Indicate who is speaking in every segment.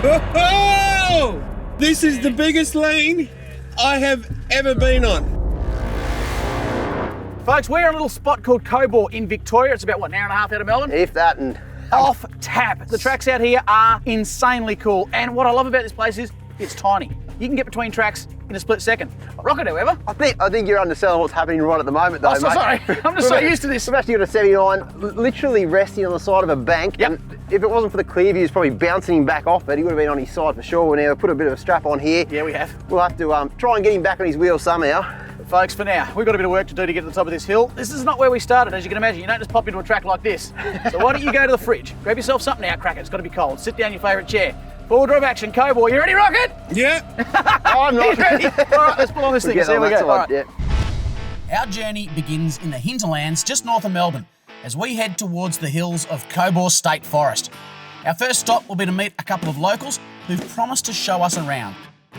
Speaker 1: Oh! This is the biggest lane I have ever been on.
Speaker 2: Folks, we're in a little spot called Cobor in Victoria. It's about, an hour and a half out of Melbourne?
Speaker 3: If that, and
Speaker 2: off tap. The tracks out here are insanely cool. And what I love about this place is it's tiny. You can get between tracks in a split second. Rocket, however.
Speaker 3: I think you're underselling what's happening right at the moment, though, mate.
Speaker 2: Sorry. I'm just so used to this.
Speaker 3: We've actually got a 79 literally resting on the side of a bank.
Speaker 2: Yep.
Speaker 3: And if it wasn't for the clear views probably bouncing him back off it, he would have been on his side for sure. Now we've put a bit of a strap on here.
Speaker 2: Yeah, we have.
Speaker 3: We'll have to try and get him back on his wheels somehow.
Speaker 2: Folks, for now, we've got a bit of work to do to get to the top of this hill. This is not where we started, as you can imagine. You don't just pop into a track like this. So why don't you go to the fridge, grab yourself something out, crack it. It's got to be cold. Sit down in your favourite chair. Forward drive action, Cobor. You ready, Rocket?
Speaker 1: Yeah.
Speaker 3: I'm not.
Speaker 2: He's ready. All right, let's pull on this thing.
Speaker 3: Get
Speaker 2: See
Speaker 3: on
Speaker 2: how we
Speaker 3: that
Speaker 2: go.
Speaker 3: side,
Speaker 2: All right.
Speaker 4: Our journey begins in the hinterlands just north of Melbourne as we head towards the hills of Cobor State Forest. Our first stop will be to meet a couple of locals who've promised to show us around.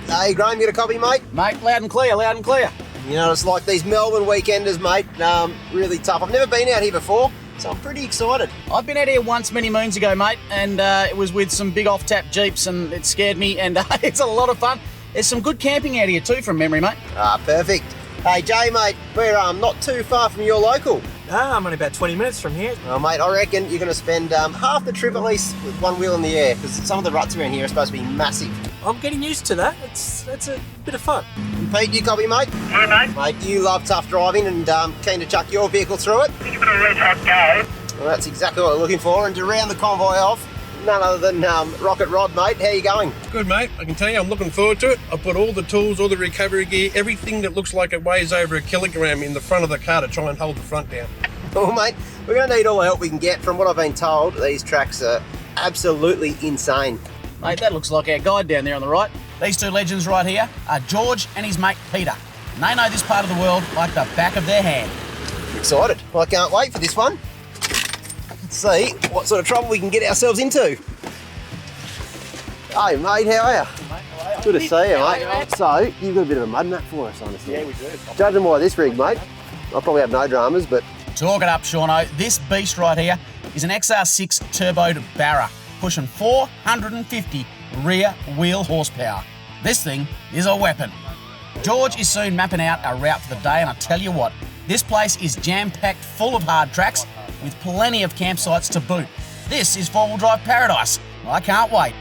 Speaker 3: Hey, Graham, get a copy, mate?
Speaker 2: Mate, loud and clear, loud and clear.
Speaker 3: You know, it's like these Melbourne weekenders, mate. Really tough. I've never been out here before, so I'm pretty excited.
Speaker 4: I've been out here once many moons ago, mate, and it was with some big off-tap Jeeps and it scared me, and it's a lot of fun. There's some good camping out here too from memory, mate.
Speaker 3: Perfect. Hey, Jay, mate, we're not too far from your local.
Speaker 5: I'm only about 20 minutes from here.
Speaker 3: Well, mate, I reckon you're going to spend half the trip at least with one wheel in the air, because some of the ruts around here are supposed to be massive.
Speaker 5: I'm getting used to that. It's a bit of fun.
Speaker 3: And Pete, you copy, mate?
Speaker 6: Yeah, mate.
Speaker 3: Mate, you love tough driving and keen to chuck your vehicle through it.
Speaker 6: Give it a red hot go.
Speaker 3: Well, that's exactly what we're looking for. And to round the convoy off, none other than Rocket Rod, mate. How you going?
Speaker 1: Good, mate. I can tell you, I'm looking forward to it. I've put all the tools, all the recovery gear, everything that looks like it weighs over a kilogram in the front of the car to try and hold the front down.
Speaker 3: Well, mate, we're going to need all the help we can get. From what I've been told, these tracks are absolutely insane.
Speaker 4: Mate, that looks like our guide down there on the right. These two legends right here are George and his mate Peter. And they know this part of the world like the back of their hand.
Speaker 3: Excited. Well, I can't wait for this one. Let's see what sort of trouble we can get ourselves into. Hey, mate, how are you? Good to see you, mate. So, you've got a bit of a mud nut for us, I understand.
Speaker 2: Yeah, we do.
Speaker 3: Judging by this rig, mate, I'll probably have no dramas, but...
Speaker 4: Talk it up, Shauno. This beast right here is an XR6 turboed Barra, pushing 450 rear wheel horsepower. This thing is a weapon. George is soon mapping out a route for the day, and I tell you what, this place is jam-packed full of hard tracks with plenty of campsites to boot. This is four-wheel drive paradise. I can't wait.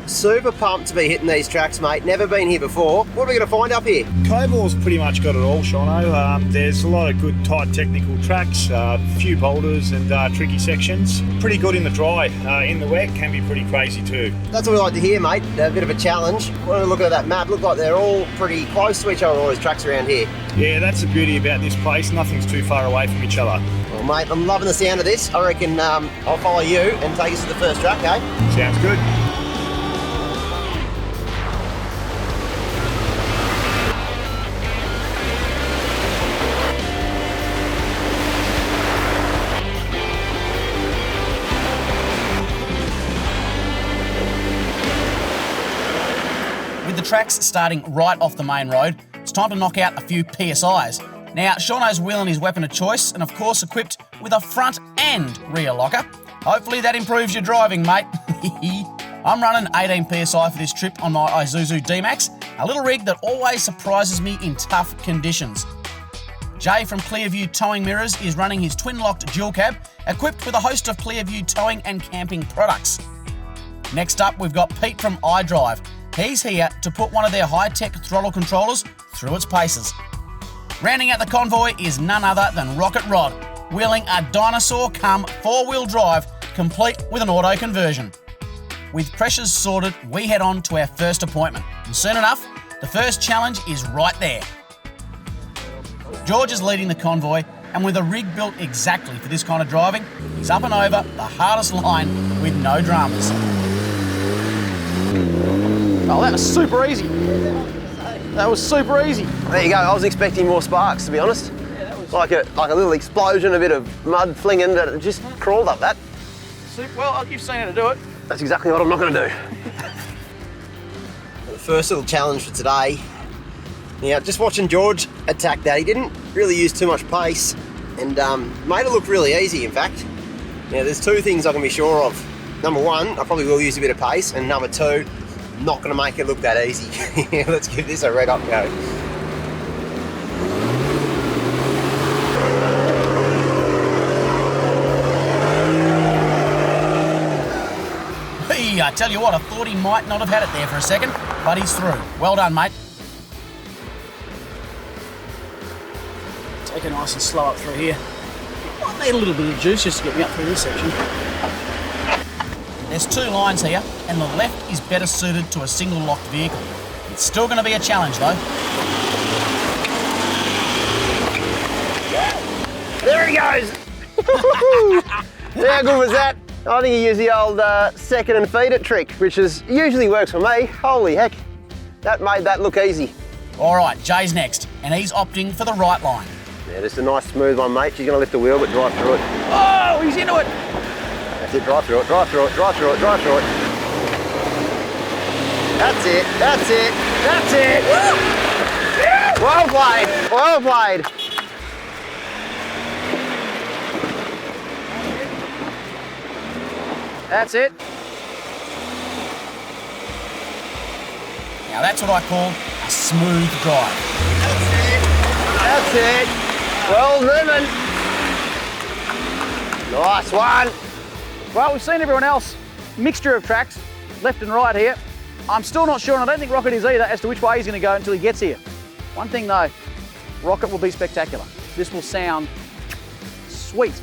Speaker 3: Super pumped to be hitting these tracks, mate. Never been here before. What are we going to find up here?
Speaker 7: Cobor's pretty much got it all, Shauno. There's a lot of good tight technical tracks, a few boulders and tricky sections. Pretty good in the dry. In the wet can be pretty crazy too.
Speaker 3: That's what we like to hear, mate. A bit of a challenge. When we look at that map, look like they're all pretty close to each other, all these tracks around here.
Speaker 7: Yeah, that's the beauty about this place. Nothing's too far away from each other.
Speaker 3: Well, mate, I'm loving the sound of this. I reckon I'll follow you and take us to the first track, eh?
Speaker 7: Sounds good.
Speaker 4: With the tracks starting right off the main road, it's time to knock out a few PSIs. Now, Shauno's wheeling his weapon of choice, and of course equipped with a front and rear locker. Hopefully that improves your driving, mate. I'm running 18 PSI for this trip on my Isuzu D-Max, a little rig that always surprises me in tough conditions. Jay from Clearview Towing Mirrors is running his twin-locked dual cab, equipped with a host of Clearview towing and camping products. Next up, we've got Pete from iDrive. He's here to put one of their high-tech throttle controllers through its paces. Rounding out the convoy is none other than Rocket Rod, wheeling a dinosaur come four-wheel drive, complete with an auto conversion. With pressures sorted, we head on to our first appointment. And soon enough, the first challenge is right there. George is leading the convoy, and with a rig built exactly for this kind of driving, he's up and over the hardest line with no dramas.
Speaker 2: Oh, that was super easy. That was super easy.
Speaker 3: There you go. I was expecting more sparks, to be honest.
Speaker 2: Yeah, that was
Speaker 3: Like a little explosion, a bit of mud flinging that it just crawled up that.
Speaker 2: super. Well, you've seen how to do it.
Speaker 3: That's exactly what I'm not going to do. The first little challenge for today. Now, just watching George attack that, he didn't really use too much pace and made it look really easy, in fact. Now, there's two things I can be sure of. number one, I probably will use a bit of pace, and number two, not going to make it look that easy. Let's give this a red up go.
Speaker 4: Hey, I tell you what, I thought he might not have had it there for a second, but he's through. Well done, mate. Take it nice and slow up through here. Might need a little bit of juice just to get me up through this section. There's two lines here, and the left is better suited to a single locked vehicle. It's still going to be a challenge though.
Speaker 3: There he goes! How good was that? I think he used the old second and feed it trick, which usually works for me. Holy heck, that made that look easy.
Speaker 4: All right, Jay's next, and he's opting for the right line.
Speaker 3: Yeah, just a nice smooth one, mate. She's going to lift the wheel, but drive through it.
Speaker 2: Oh, he's into it.
Speaker 3: That's it, drive through it, drive through it, drive through it, drive through it. That's it, that's it, that's it! Woo! Well played, well played.
Speaker 2: That's it.
Speaker 4: Now that's what I call a smooth drive.
Speaker 3: That's it. Well driven. Nice one.
Speaker 2: Well, we've seen everyone else. Mixture of tracks, left and right here. I'm still not sure, and I don't think Rocket is either, as to which way he's going to go until he gets here. One thing though, Rocket will be spectacular. This will sound sweet.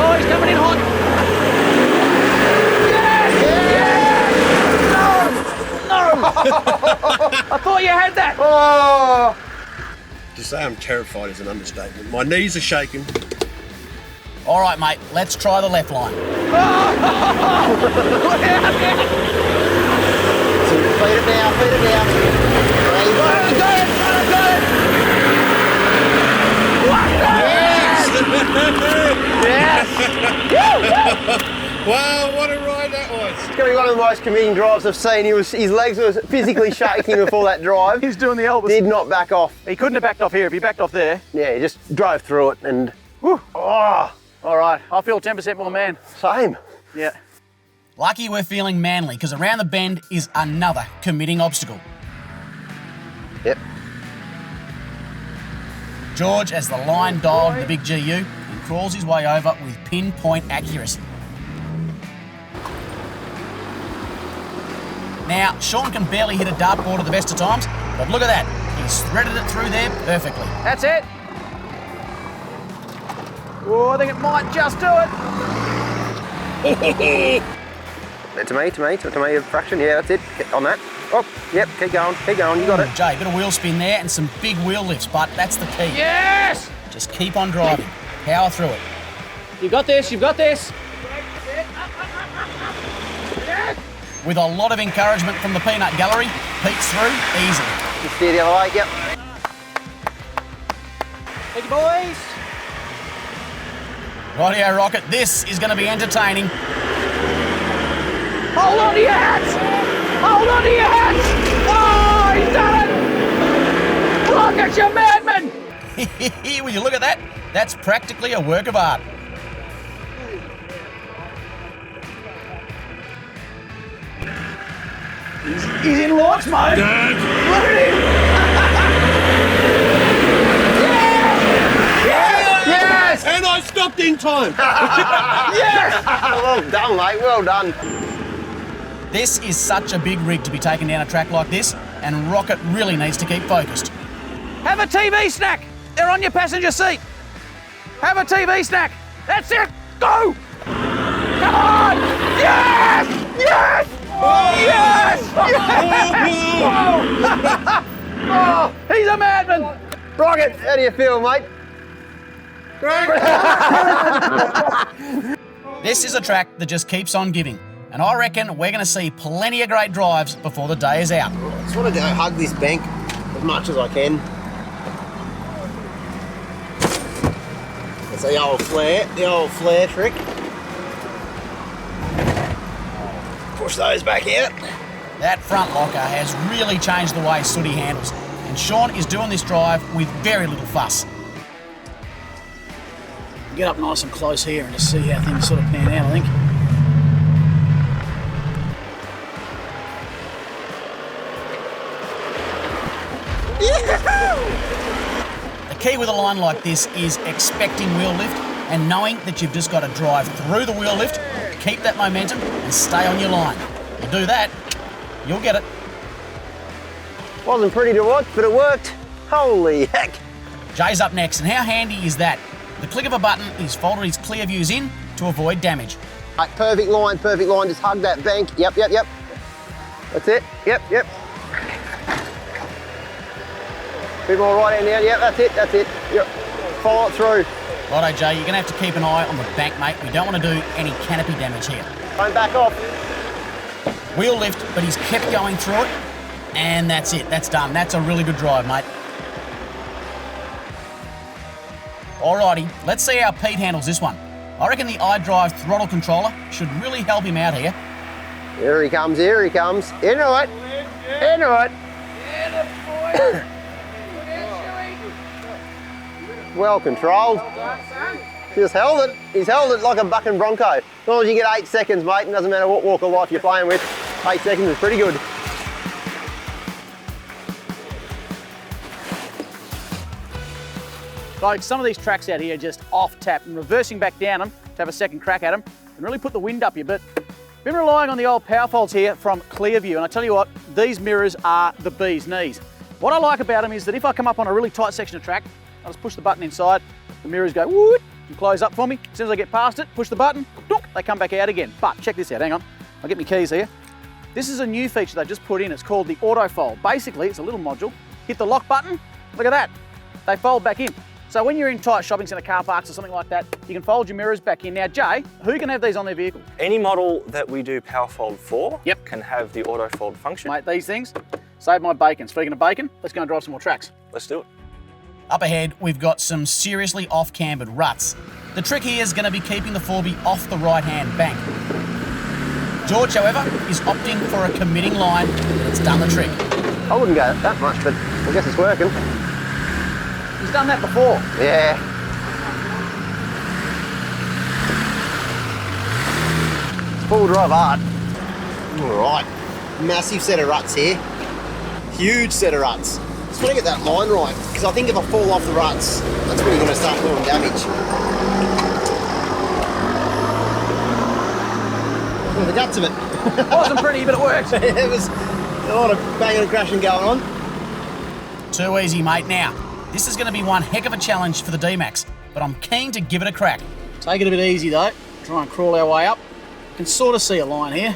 Speaker 2: Oh, he's coming in hot. I thought you had that.
Speaker 3: Oh!
Speaker 1: To say I'm terrified is an understatement. My knees are shaking.
Speaker 4: All right, mate, let's try the left line.
Speaker 3: So feed it now, feed it now. Yes!
Speaker 1: Wow, what a ride that was.
Speaker 3: It's going to be one of the most committing drives I've seen. His legs were physically shaking before that drive.
Speaker 2: He's doing the Elvis.
Speaker 3: Did not back off.
Speaker 2: He couldn't have backed off here. If he backed off there.
Speaker 3: Yeah, he just drove through it and... Whew, oh,
Speaker 2: All right, I feel 10% more man.
Speaker 3: same.
Speaker 2: Yeah.
Speaker 4: Lucky we're feeling manly, because around the bend is another committing obstacle.
Speaker 3: Yep.
Speaker 4: George has the line dialed in the big GU and crawls his way over with pinpoint accuracy. Now, Shaun can barely hit a dartboard at the best of times, but look at that. He's threaded it through there perfectly.
Speaker 2: That's it. Oh, I think it might just do it.
Speaker 3: To me, a fraction. Yeah, that's it. Get on that. Oh, yep, keep going, you got it.
Speaker 4: Jay, bit of wheel spin there and some big wheel lifts, but that's the key.
Speaker 2: Yes!
Speaker 4: Just keep on driving. Power through it.
Speaker 2: You got this, you've got this.
Speaker 4: With a lot of encouragement from the peanut gallery, Pete's through easily.
Speaker 3: Just steer the other way, yep.
Speaker 2: Thank you, boys.
Speaker 4: Rightio, Rocket, this is going to be entertaining.
Speaker 2: Hold on to your hats! Hold on to your hats! Oh, he's done it! Rocket, you madman!
Speaker 4: Will you look at that? That's practically a work of art.
Speaker 2: He's in launch mode. Look at him!
Speaker 3: Yes!
Speaker 1: And I stopped in time.
Speaker 2: Yes!
Speaker 3: Well done, mate, well done.
Speaker 4: This is such a big rig to be taken down a track like this, and Rocket really needs to keep focused.
Speaker 2: Have a TV snack. They're on your passenger seat. Have a TV snack. That's it. Go! Come on! Yes! Yes! Yes! Yes! Oh, he's a madman.
Speaker 3: Rocket, how do you feel, mate?
Speaker 4: This is a track that just keeps on giving, and I reckon we're going to see plenty of great drives before the day is out.
Speaker 3: I just want to hug this bank as much as I can. That's the old flare trick. Push those back out.
Speaker 4: That front locker has really changed the way Sooty handles, and Shaun is doing this drive with very little fuss.
Speaker 2: get up nice and close here and just see how things sort of pan out, I think. The key with a line like this is expecting wheel lift and knowing that you've just got to drive through the wheel lift, keep that momentum and stay on your line. You do that, you'll get it.
Speaker 3: Wasn't pretty to watch, but it worked. Holy heck.
Speaker 4: Jay's up next, and how handy is that? The click of a button, he's folded his clear views in to avoid damage.
Speaker 3: Right, perfect line, just hug that bank. Yep. That's it, yep. Bit more right hand down, yep, that's it. Yep, follow it through.
Speaker 4: Righto, Jay, you're going to have to keep an eye on the bank, mate. We don't want to do any canopy damage here.
Speaker 3: Don't back off.
Speaker 4: Wheel lift, but he's kept going through it, and that's it. That's done. That's a really good drive, mate. Alrighty, let's see how Pete handles this one. I reckon the iDrive throttle controller should really help him out here.
Speaker 3: Here he comes. Into it. Well controlled. Just held it. He's held it like a bucking bronco. As long as you get 8 seconds, mate, it doesn't matter what walk of life you're playing with. 8 seconds is pretty good.
Speaker 2: Like some of these tracks out here are just off tap, and reversing back down them to have a second crack at them can really put the wind up you. But been relying on the old power folds here from Clearview, and I tell you what, these mirrors are the bee's knees. What I like about them is that if I come up on a really tight section of track, I just push the button inside, the mirrors go whoop and close up for me. As soon as I get past it, push the button, dook, they come back out again. But check this out, hang on, I'll get my keys here. This is a new feature they've just put in, it's called the auto fold. Basically, it's a little module, hit the lock button, look at that, they fold back in. So when you're in tight shopping centre car parks or something like that, you can fold your mirrors back in. Now, Jay, who can have these on their vehicle?
Speaker 6: Any model that we do power fold for
Speaker 2: Yep.
Speaker 6: can have the auto fold function.
Speaker 2: Mate, these things save my bacon. Speaking of bacon, let's go and drive some more tracks.
Speaker 6: Let's do it.
Speaker 4: Up ahead, we've got some seriously off-cambered ruts. The trick here is going to be keeping the 4B off the right-hand bank. George, however, is opting for a committing line that's done the trick.
Speaker 3: I wouldn't go that much, but I guess it's working.
Speaker 2: He's done that before.
Speaker 3: Yeah. Full drive hard. All right. Massive set of ruts here. Huge set of ruts. Just want to get that line right, because I think if I fall off the ruts, that's when you're going to start doing damage. Well, the guts of it.
Speaker 2: It wasn't pretty, but it worked.
Speaker 3: It was a lot of banging and crashing going on.
Speaker 4: Too easy, mate. Now, this is going to be one heck of a challenge for the D-Max, but I'm keen to give it a crack.
Speaker 2: Take it a bit easy though. Try and crawl our way up. You can sort of see a line here.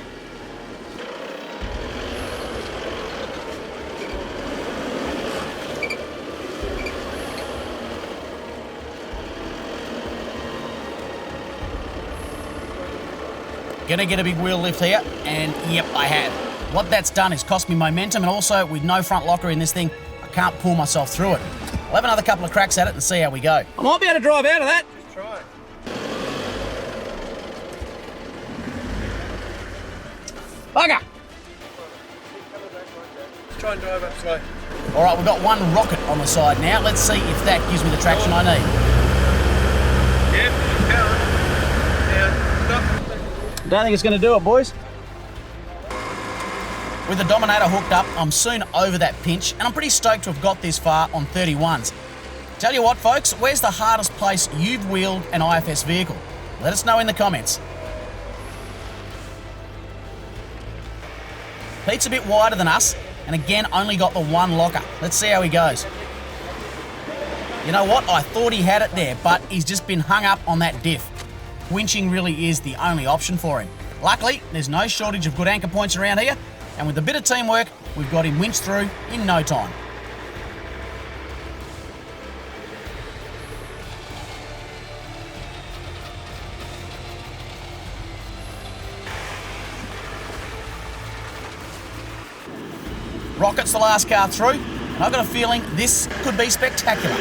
Speaker 4: Gonna get a big wheel lift here, and yep, I have. What that's done is cost me momentum, and also with no front locker in this thing, I can't pull myself through it. I'll have another couple of cracks at it and see how we go.
Speaker 2: I might be able to drive out of that.
Speaker 1: Just try it.
Speaker 2: Bugger!
Speaker 1: Try and drive up slow.
Speaker 4: All right, we've got one rocket on the side now. Let's see if that gives me the traction I need.
Speaker 1: Yeah, power. Now, stop.
Speaker 2: Don't think it's going to do it, boys.
Speaker 4: With the Dominator hooked up, I'm soon over that pinch, and I'm pretty stoked to have got this far on 31s. Tell you what, folks, where's the hardest place you've wheeled an IFS vehicle? Let us know in the comments. Pete's a bit wider than us, and again, only got the one locker. Let's see how he goes. You know what? I thought he had it there, but he's just been hung up on that diff. Winching really is the only option for him. Luckily, there's no shortage of good anchor points around here, and with a bit of teamwork, we've got him winched through in no time. Rocket's the last car through, and I've got a feeling this could be spectacular.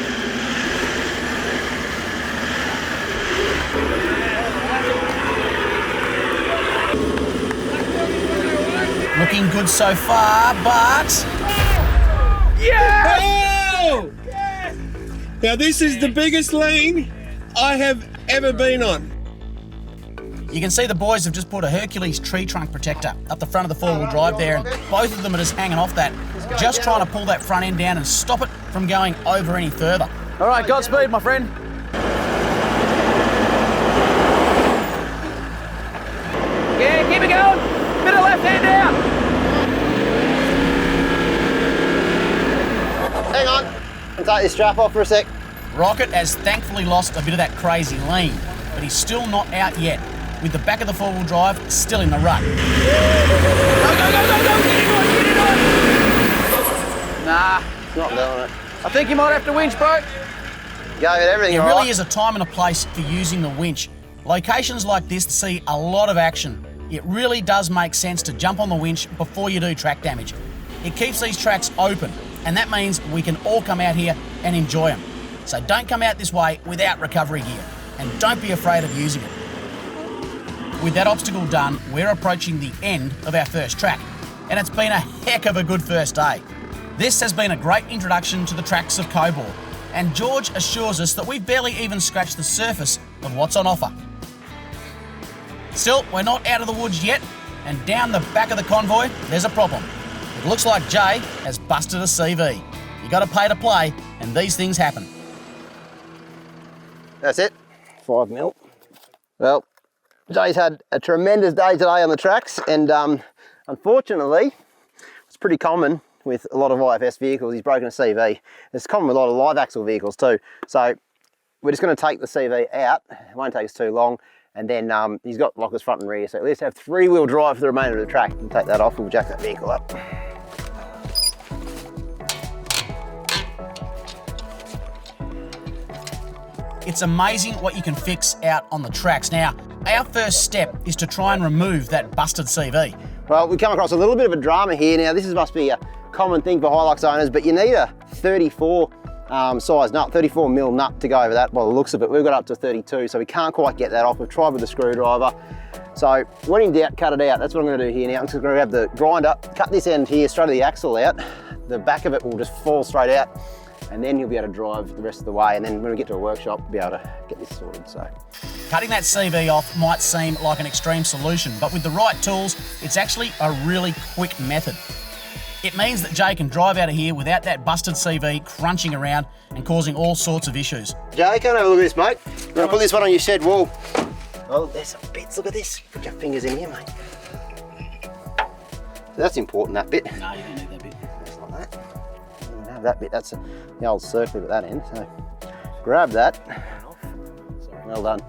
Speaker 4: Looking good so far, but...
Speaker 8: Yeah! Oh! Now this is the biggest lean I have
Speaker 1: ever been on.
Speaker 4: You can see the boys have just put a Hercules tree trunk protector up the front of the four-wheel drive there, and both of them are just hanging off that, just trying to pull that front end down and stop it from going over any further.
Speaker 2: All right, Godspeed, my friend. Yeah, keep it going. Bit of left hand down.
Speaker 3: Hang on. I'll take this strap off for a sec.
Speaker 4: Rocket has thankfully lost a bit of that crazy lean, but he's still not out yet, with the back of the four-wheel drive still in the rut.
Speaker 2: Go, get it on. Nah,
Speaker 3: Not doing it.
Speaker 2: I think you might have to winch, bro.
Speaker 3: Go with everything,
Speaker 4: There
Speaker 3: all
Speaker 4: really
Speaker 3: right?
Speaker 4: is a time and a place for using the winch. Locations like this see a lot of action. It really does make sense to jump on the winch before you do track damage. It keeps these tracks open, and that means we can all come out here and enjoy them. So don't come out this way without recovery gear, and don't be afraid of using it. With that obstacle done, we're approaching the end of our first track, and it's been a heck of a good first day. This has been a great introduction to the tracks of Coburg, and George assures us that we've barely even scratched the surface of what's on offer. Still, we're not out of the woods yet, and down the back of the convoy, there's a problem. It looks like Jay has busted a CV. You got to pay to play, and these things happen.
Speaker 3: That's it. 5 mil. Well, Jay's had a tremendous day today on the tracks, and unfortunately, it's pretty common with a lot of IFS vehicles. He's broken a CV. It's common with a lot of live axle vehicles too. So we're just going to take the CV out. It won't take us too long. And then he's got lockers front and rear, so let's have 3-wheel drive for the remainder of the track. We'll take that off, we'll jack that vehicle up.
Speaker 4: It's amazing what you can fix out on the tracks. Now, our first step is to try and remove that busted CV.
Speaker 3: Well, we come across a little bit of a drama here. Now, this must be a common thing for Hilux owners, but you need a 34 size nut, 34 mil nut to go over that by the looks of it. We've got up to 32, so we can't quite get that off. We've tried with a screwdriver. So when in doubt, cut it out. That's what I'm going to do here now. I'm just going to grab the grinder, cut this end here straight of the axle out. The back of it will just fall straight out, and then you'll be able to drive the rest of the way. And then when we get to a workshop, we'll be able to get this sorted. So
Speaker 4: Cutting that CV off might seem like an extreme solution, but with the right tools, it's actually a really quick method. It means that Jay can drive out of here without that busted CV crunching around and causing all sorts of issues.
Speaker 3: Jay, come and have a look at this, mate. I'm going to put this one on your shed wall. Oh, there's some bits. Look at this. Put your fingers in here, mate. That's important, that bit.
Speaker 4: No, you don't need that bit.
Speaker 3: Just like that. You don't have that bit. That's the old circlet at that end. So grab that. Well done.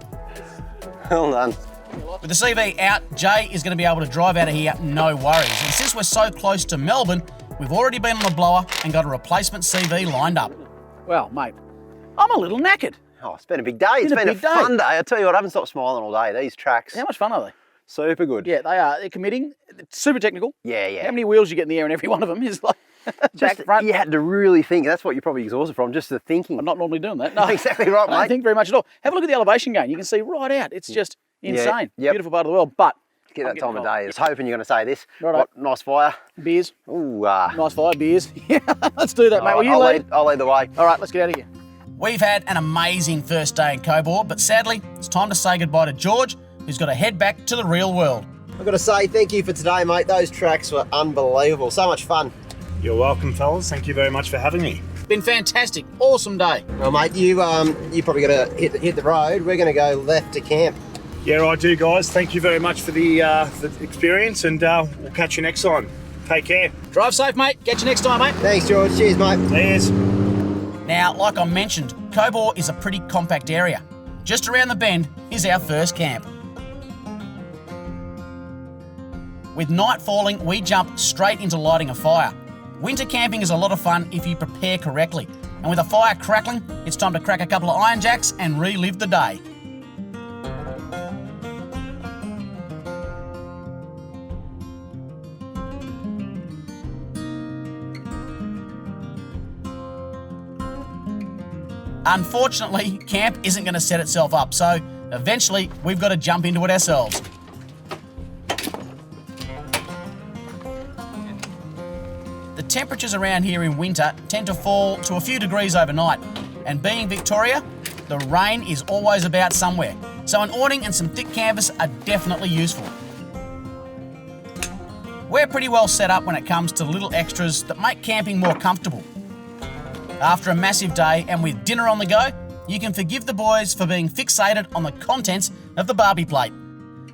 Speaker 3: Well done.
Speaker 4: With the CV out, Jay is going to be able to drive out of here no worries. And since we're so close to Melbourne, we've already been on the blower and got a replacement CV lined up.
Speaker 2: Well, mate, I'm a little knackered.
Speaker 3: Oh, it's been a big day. It's been a fun day. I tell you what, I haven't stopped smiling all day. These tracks,
Speaker 2: How much fun are they?
Speaker 3: super good.
Speaker 2: Yeah, they are. They're committing. It's super technical.
Speaker 3: Yeah, yeah.
Speaker 2: How many wheels you get in the air and every one of them is like back, front.
Speaker 3: You had to really think. That's what you're probably exhausted from, just the thinking.
Speaker 2: I'm not normally doing that. No,
Speaker 3: Exactly right,
Speaker 2: I don't
Speaker 3: mate.
Speaker 2: think very much at all. Have a look at the elevation gain. You can see right out. It's just insane.
Speaker 3: Yep.
Speaker 2: Beautiful part of the world. But
Speaker 3: Get
Speaker 2: I'm
Speaker 3: that time of
Speaker 2: getting
Speaker 3: day. I
Speaker 2: cold.
Speaker 3: was hoping you're going to say this.
Speaker 2: Righto.
Speaker 3: What, nice fire.
Speaker 2: Beers.
Speaker 3: Ooh,
Speaker 2: Nice fire. Beers. Yeah, let's do that, mate. Will you lead?
Speaker 3: I'll lead the way.
Speaker 2: All right, let's get out of here.
Speaker 4: We've had an amazing first day in Coburg, but sadly, it's time to say goodbye to George, who's got to head back to the real world.
Speaker 3: I've got to say thank you for today, mate. Those tracks were unbelievable. So much fun.
Speaker 7: You're welcome, fellas. Thank you very much for having me.
Speaker 4: Been fantastic. Awesome day.
Speaker 3: Well, mate, you probably got to hit the road. We're going to go left to camp.
Speaker 7: Yeah, I do, guys. Thank you very much for the experience, and we'll catch you next time. Take care.
Speaker 4: Drive safe, mate. Catch you next time, mate.
Speaker 3: Thanks, George. Cheers, mate.
Speaker 7: Cheers.
Speaker 4: Now, like I mentioned, Coburg is a pretty compact area. Just around the bend is our first camp. With night falling, we jump straight into lighting a fire. Winter camping is a lot of fun if you prepare correctly. And with a fire crackling, it's time to crack a couple of iron jacks and relive the day. Unfortunately, camp isn't going to set itself up, so eventually we've got to jump into it ourselves. The temperatures around here in winter tend to fall to a few degrees overnight, and being Victoria, the rain is always about somewhere, so an awning and some thick canvas are definitely useful. We're pretty well set up when it comes to little extras that make camping more comfortable. After a massive day and with dinner on the go, you can forgive the boys for being fixated on the contents of the barbie plate.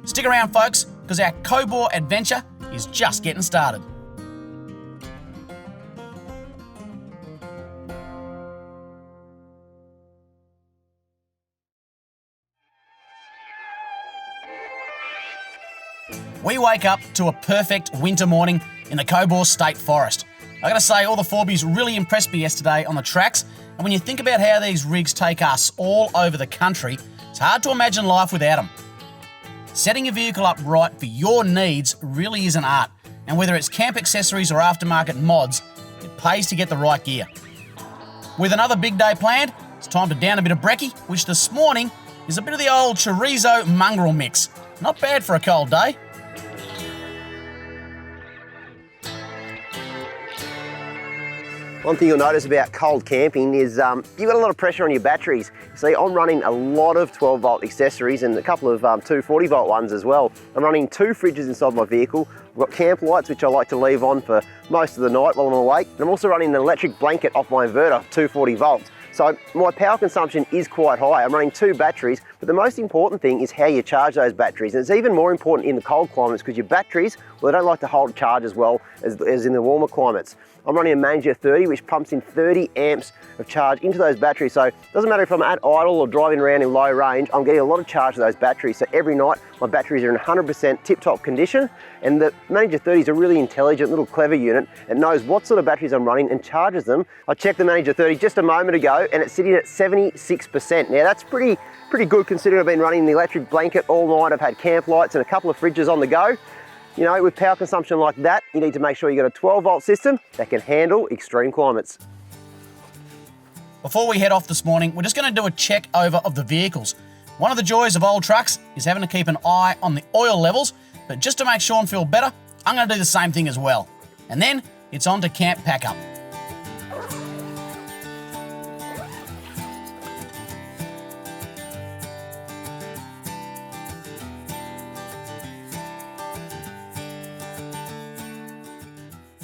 Speaker 4: Stick around, folks, because our Cobor adventure is just getting started. We wake up to a perfect winter morning in the Cobor State Forest. I gotta say, all the Forbies really impressed me yesterday on the tracks, and when you think about how these rigs take us all over the country, it's hard to imagine life without them. Setting your vehicle up right for your needs really is an art, and whether it's camp accessories or aftermarket mods, it pays to get the right gear. With another big day planned, it's time to down a bit of brekkie, which this morning is a bit of the old chorizo mongrel mix. Not bad for a cold day.
Speaker 3: One thing you'll notice about cold camping is you've got a lot of pressure on your batteries. See, I'm running a lot of 12 volt accessories and a couple of 240 volt ones as well. I'm running 2 fridges inside my vehicle. I've got camp lights, which I like to leave on for most of the night while I'm awake. And I'm also running an electric blanket off my inverter, 240 volts. So my power consumption is quite high. I'm running 2 batteries, but the most important thing is how you charge those batteries. And it's even more important in the cold climates because your batteries, well, they don't like to hold charge as well as in the warmer climates. I'm running a Manager 30, which pumps in 30 amps of charge into those batteries. So it doesn't matter if I'm at idle or driving around in low range, I'm getting a lot of charge to those batteries. So every night, my batteries are in 100% tip-top condition. And the Manager 30 is a really intelligent, little clever unit. It knows what sort of batteries I'm running and charges them. I checked the Manager 30 just a moment ago, and it's sitting at 76%. Now that's pretty good considering I've been running the electric blanket all night. I've had camp lights and a couple of fridges on the go. You know, with power consumption like that, you need to make sure you've got a 12 volt system that can handle extreme climates.
Speaker 4: Before we head off this morning, we're just going to do a check over of the vehicles. One of the joys of old trucks is having to keep an eye on the oil levels, but just to make Shaun feel better, I'm going to do the same thing as well. And then it's on to camp pack up.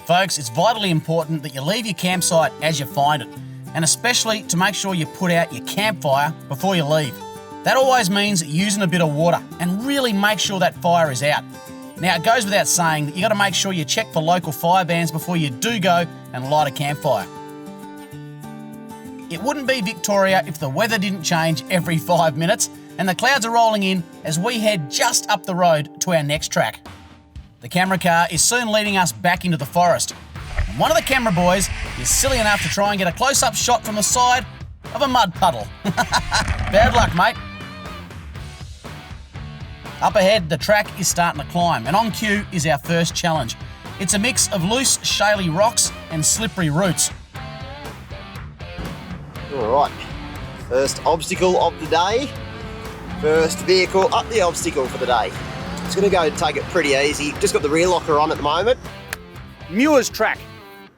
Speaker 4: Folks, it's vitally important that you leave your campsite as you find it, and especially to make sure you put out your campfire before you leave. That always means using a bit of water and really make sure that fire is out. Now, it goes without saying that you got to make sure you check for local fire bans before you do go and light a campfire. It wouldn't be Victoria if the weather didn't change every 5 minutes, and the clouds are rolling in as we head just up the road to our next track. The camera car is soon leading us back into the forest. And one of the camera boys is silly enough to try and get a close-up shot from the side of a mud puddle. Bad luck, mate. Up ahead, the track is starting to climb, and on cue is our first challenge. It's a mix of loose, shaly rocks and slippery roots.
Speaker 3: All right, first obstacle of the day. First vehicle up the obstacle for the day. It's going to go take it pretty easy. Just got the rear locker on at the moment.
Speaker 2: Muir's track.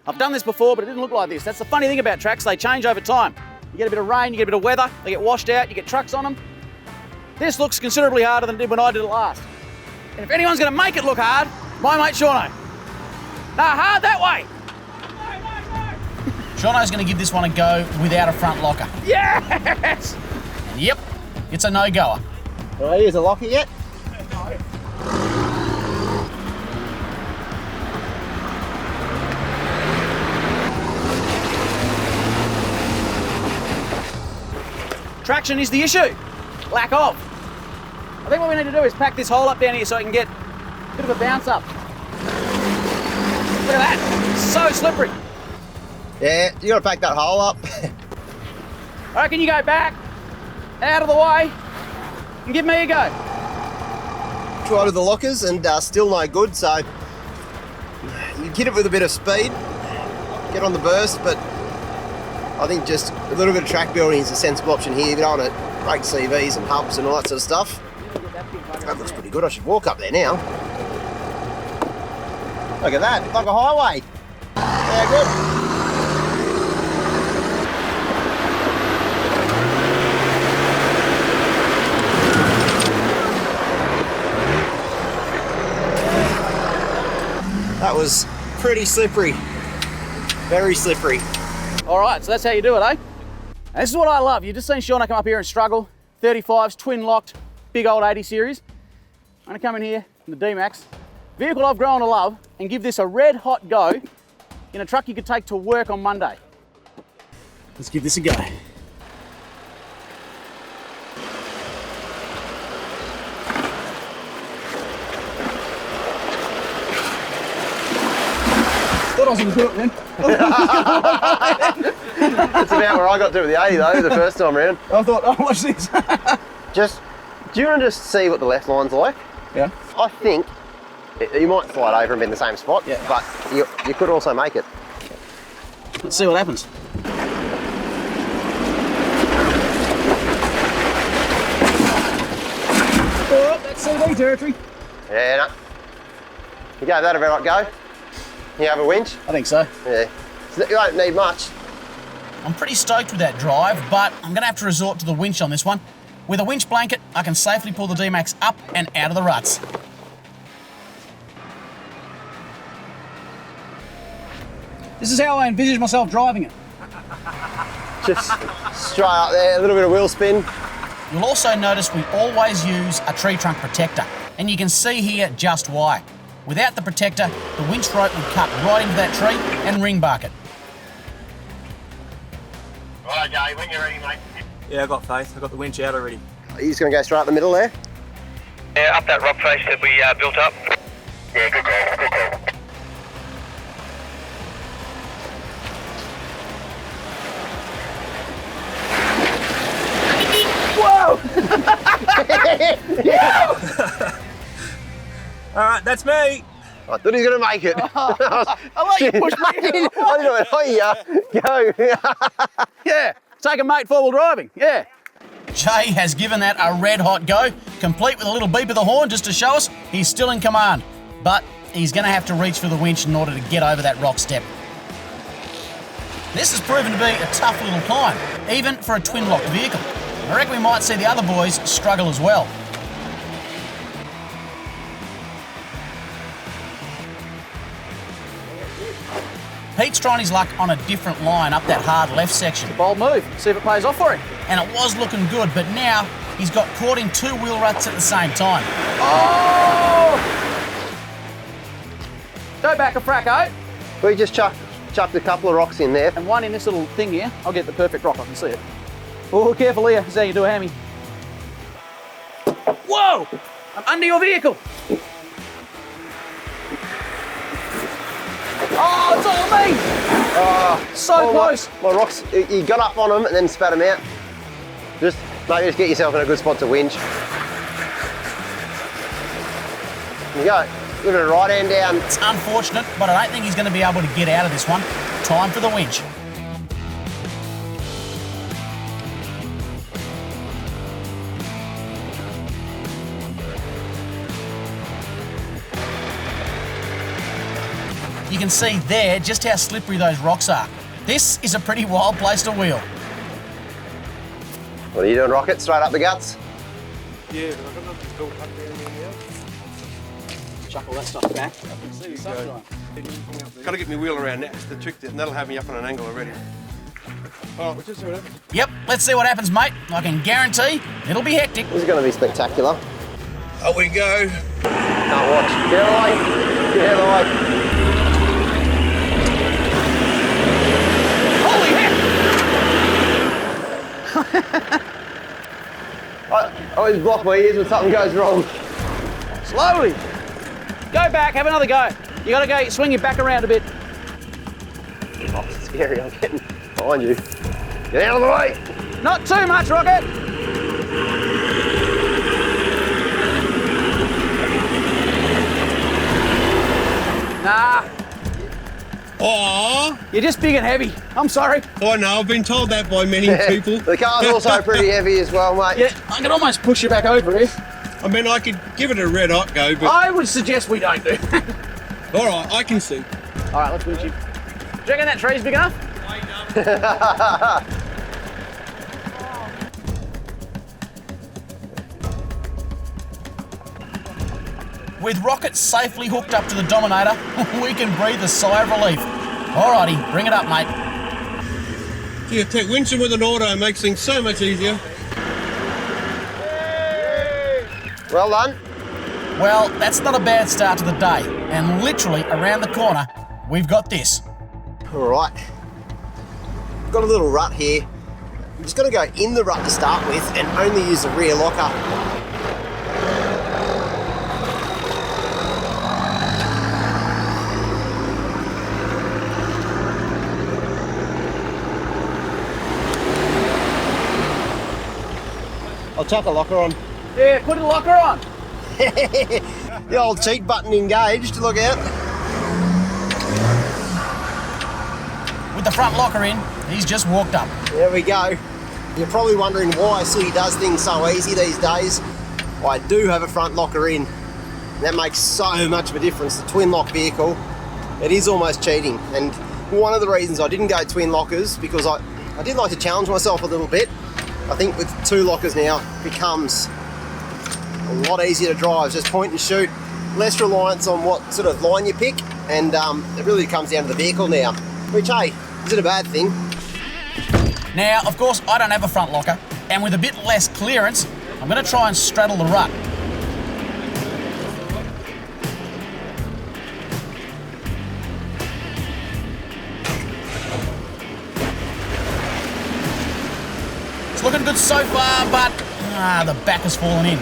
Speaker 2: I've done this before, but it didn't look like this. That's the funny thing about tracks, they change over time. You get a bit of rain, you get a bit of weather, they get washed out, you get trucks on them. This looks considerably harder than it did when I did it last. And if anyone's going to make it look hard, my mate Shauno. Nah, hard that way.
Speaker 4: Shauno's going to give this one a go without a front locker.
Speaker 2: Yes!
Speaker 4: And yep, it's a no-goer.
Speaker 3: All right, here's a locker yet.
Speaker 2: Traction is the issue. Lack of. I think what we need to do is pack this hole up down here so I can get a bit of a bounce up. Look at that. It's so slippery.
Speaker 3: Yeah, you got to pack that hole up.
Speaker 2: I reckon you go back, out of the way, and give me a go.
Speaker 3: Tried with the lockers and still no good, so you hit it with a bit of speed, get on the burst, but I think just a little bit of track building is a sensible option here. You don't want to break CVs and humps and all that sort of stuff. That looks pretty good. I should walk up there now. Look at that, like a highway. Yeah, good. was pretty slippery. Very slippery.
Speaker 2: All right, so that's how you do it, eh? And this is what I love. You've just seen Shauno come up here and struggle. 35s, twin locked, big old 80 series. I'm gonna come in here in the D-Max, vehicle I've grown to love, and give this a red hot go in a truck you could take to work on Monday. Let's give this a go. Thought I was gonna do it, man.
Speaker 3: That's about where I got to with the 80 though, the first time round.
Speaker 2: I thought, oh, watch this.
Speaker 3: Do you want to just see what the left line's like?
Speaker 2: Yeah.
Speaker 3: I think you might slide over and be in the same spot,
Speaker 2: Yeah.
Speaker 3: but you could also make it.
Speaker 2: Let's see what happens. Oh, that's CV territory.
Speaker 3: Yeah, no. You gave that a very right go. You have a winch?
Speaker 2: I think so.
Speaker 3: Yeah. So you won't need much.
Speaker 4: I'm pretty stoked with that drive, but I'm going to have to resort to the winch on this one. With a winch blanket, I can safely pull the D-Max up and out of the ruts.
Speaker 2: This is how I envisage myself driving it.
Speaker 3: Just straight up there, a little bit of wheel spin.
Speaker 4: You'll also notice we always use a tree trunk protector, and you can see here just why. Without the protector, the winch rope would cut right into that tree and ring bark it.
Speaker 3: Right, Jay, when you're ready, mate.
Speaker 5: Yeah, I got faith. I got the winch out already.
Speaker 3: Are you just going to go straight up the middle there?
Speaker 6: Yeah, up that rock face that we built up.
Speaker 3: Yeah, good call, good call.
Speaker 5: All right, that's me.
Speaker 3: I thought he was going to make it.
Speaker 2: I like you push me.
Speaker 3: I didn't know it. Oh, yeah. Go.
Speaker 2: Yeah, take a mate four-wheel driving, yeah.
Speaker 4: Jay has given that a red hot go, complete with a little beep of the horn just to show us he's still in command. But he's going to have to reach for the winch in order to get over that rock step. This has proven to be a tough little climb, even for a twin-locked vehicle. I reckon we might see the other boys struggle as well. Pete's trying his luck on a different line up that hard left section.
Speaker 2: Bold move, see if it pays off for him.
Speaker 4: And it was looking good, but now he's got caught in two wheel ruts at the same time.
Speaker 2: Oh! Go back a fracco.
Speaker 3: We just chucked a couple of rocks in there.
Speaker 2: And one in this little thing here. I'll get the perfect rock, I can see it. Oh, careful here, this is how you do a hammy. Whoa! I'm under your vehicle. Oh, it's all me! So close.
Speaker 3: My rocks, you got up on them and then spat them out. Maybe just get yourself in a good spot to winch. There you go. Look at the right hand down.
Speaker 4: It's unfortunate, but I don't think he's going to be able to get out of this one. Time for the winch. You can see there just how slippery those rocks are. This is a pretty wild place to wheel.
Speaker 3: What are you doing, Rocket? Straight up the guts?
Speaker 5: Yeah, but I don't know if it's built up there now.
Speaker 2: Chuck all that stuff back. I can see the sunshine.
Speaker 1: Got to get my wheel around. That's the trick, and that'll have me up on an angle already. Oh, we'll just see what happens.
Speaker 4: Yep, let's see what happens, mate. I can guarantee it'll be hectic.
Speaker 3: This is going to be spectacular.
Speaker 1: Up we go.
Speaker 3: Can't watch. Get out of the way. Get out of the way.
Speaker 2: Holy heck!
Speaker 3: I always block my ears when something goes wrong.
Speaker 2: Slowly. Go back, have another go. You gotta go, swing your back around a bit.
Speaker 3: Oh, it's scary. I'm getting behind you. Get out of the way.
Speaker 2: Not too much, Rocket. Nah,
Speaker 1: Oh,
Speaker 2: you're just big and heavy. I'm sorry.
Speaker 1: I know. I've been told that by many people.
Speaker 3: The car's also pretty heavy as well, mate.
Speaker 2: Yeah, I can almost push you back over here.
Speaker 1: I mean, I could give it a red hot go, but
Speaker 2: I would suggest we don't do.
Speaker 1: all right, I can see.
Speaker 2: All right, let's winch you. Do you reckon that tree's big enough?
Speaker 4: With Rocket safely hooked up to the Dominator, we can breathe a sigh of relief. Alrighty, bring it up, mate.
Speaker 1: Gee, winching with an auto makes things so much easier.
Speaker 3: Well done.
Speaker 4: Well, that's not a bad start to the day. And literally around the corner, we've got this.
Speaker 3: All right. Got a little rut here. I'm just going to go in the rut to start with and only use the rear locker. I'll chuck a locker on.
Speaker 2: Yeah, put the locker on.
Speaker 3: The old cheat button engaged, look out.
Speaker 4: With the front locker in, he's just walked up.
Speaker 3: There we go. You're probably wondering why Sully does things so easy these days. I do have a front locker in. That makes so much of a difference. The twin lock vehicle, it is almost cheating. And one of the reasons I didn't go twin lockers, because I did like to challenge myself a little bit. I think with 2 lockers now, it becomes a lot easier to drive. Just point and shoot, less reliance on what sort of line you pick, and it really comes down to the vehicle now. Which, hey, isn't a bad thing.
Speaker 4: Now, of course, I don't have a front locker, and with a bit less clearance, I'm going to try and straddle the rut. It's looking good so far, but the back has fallen in.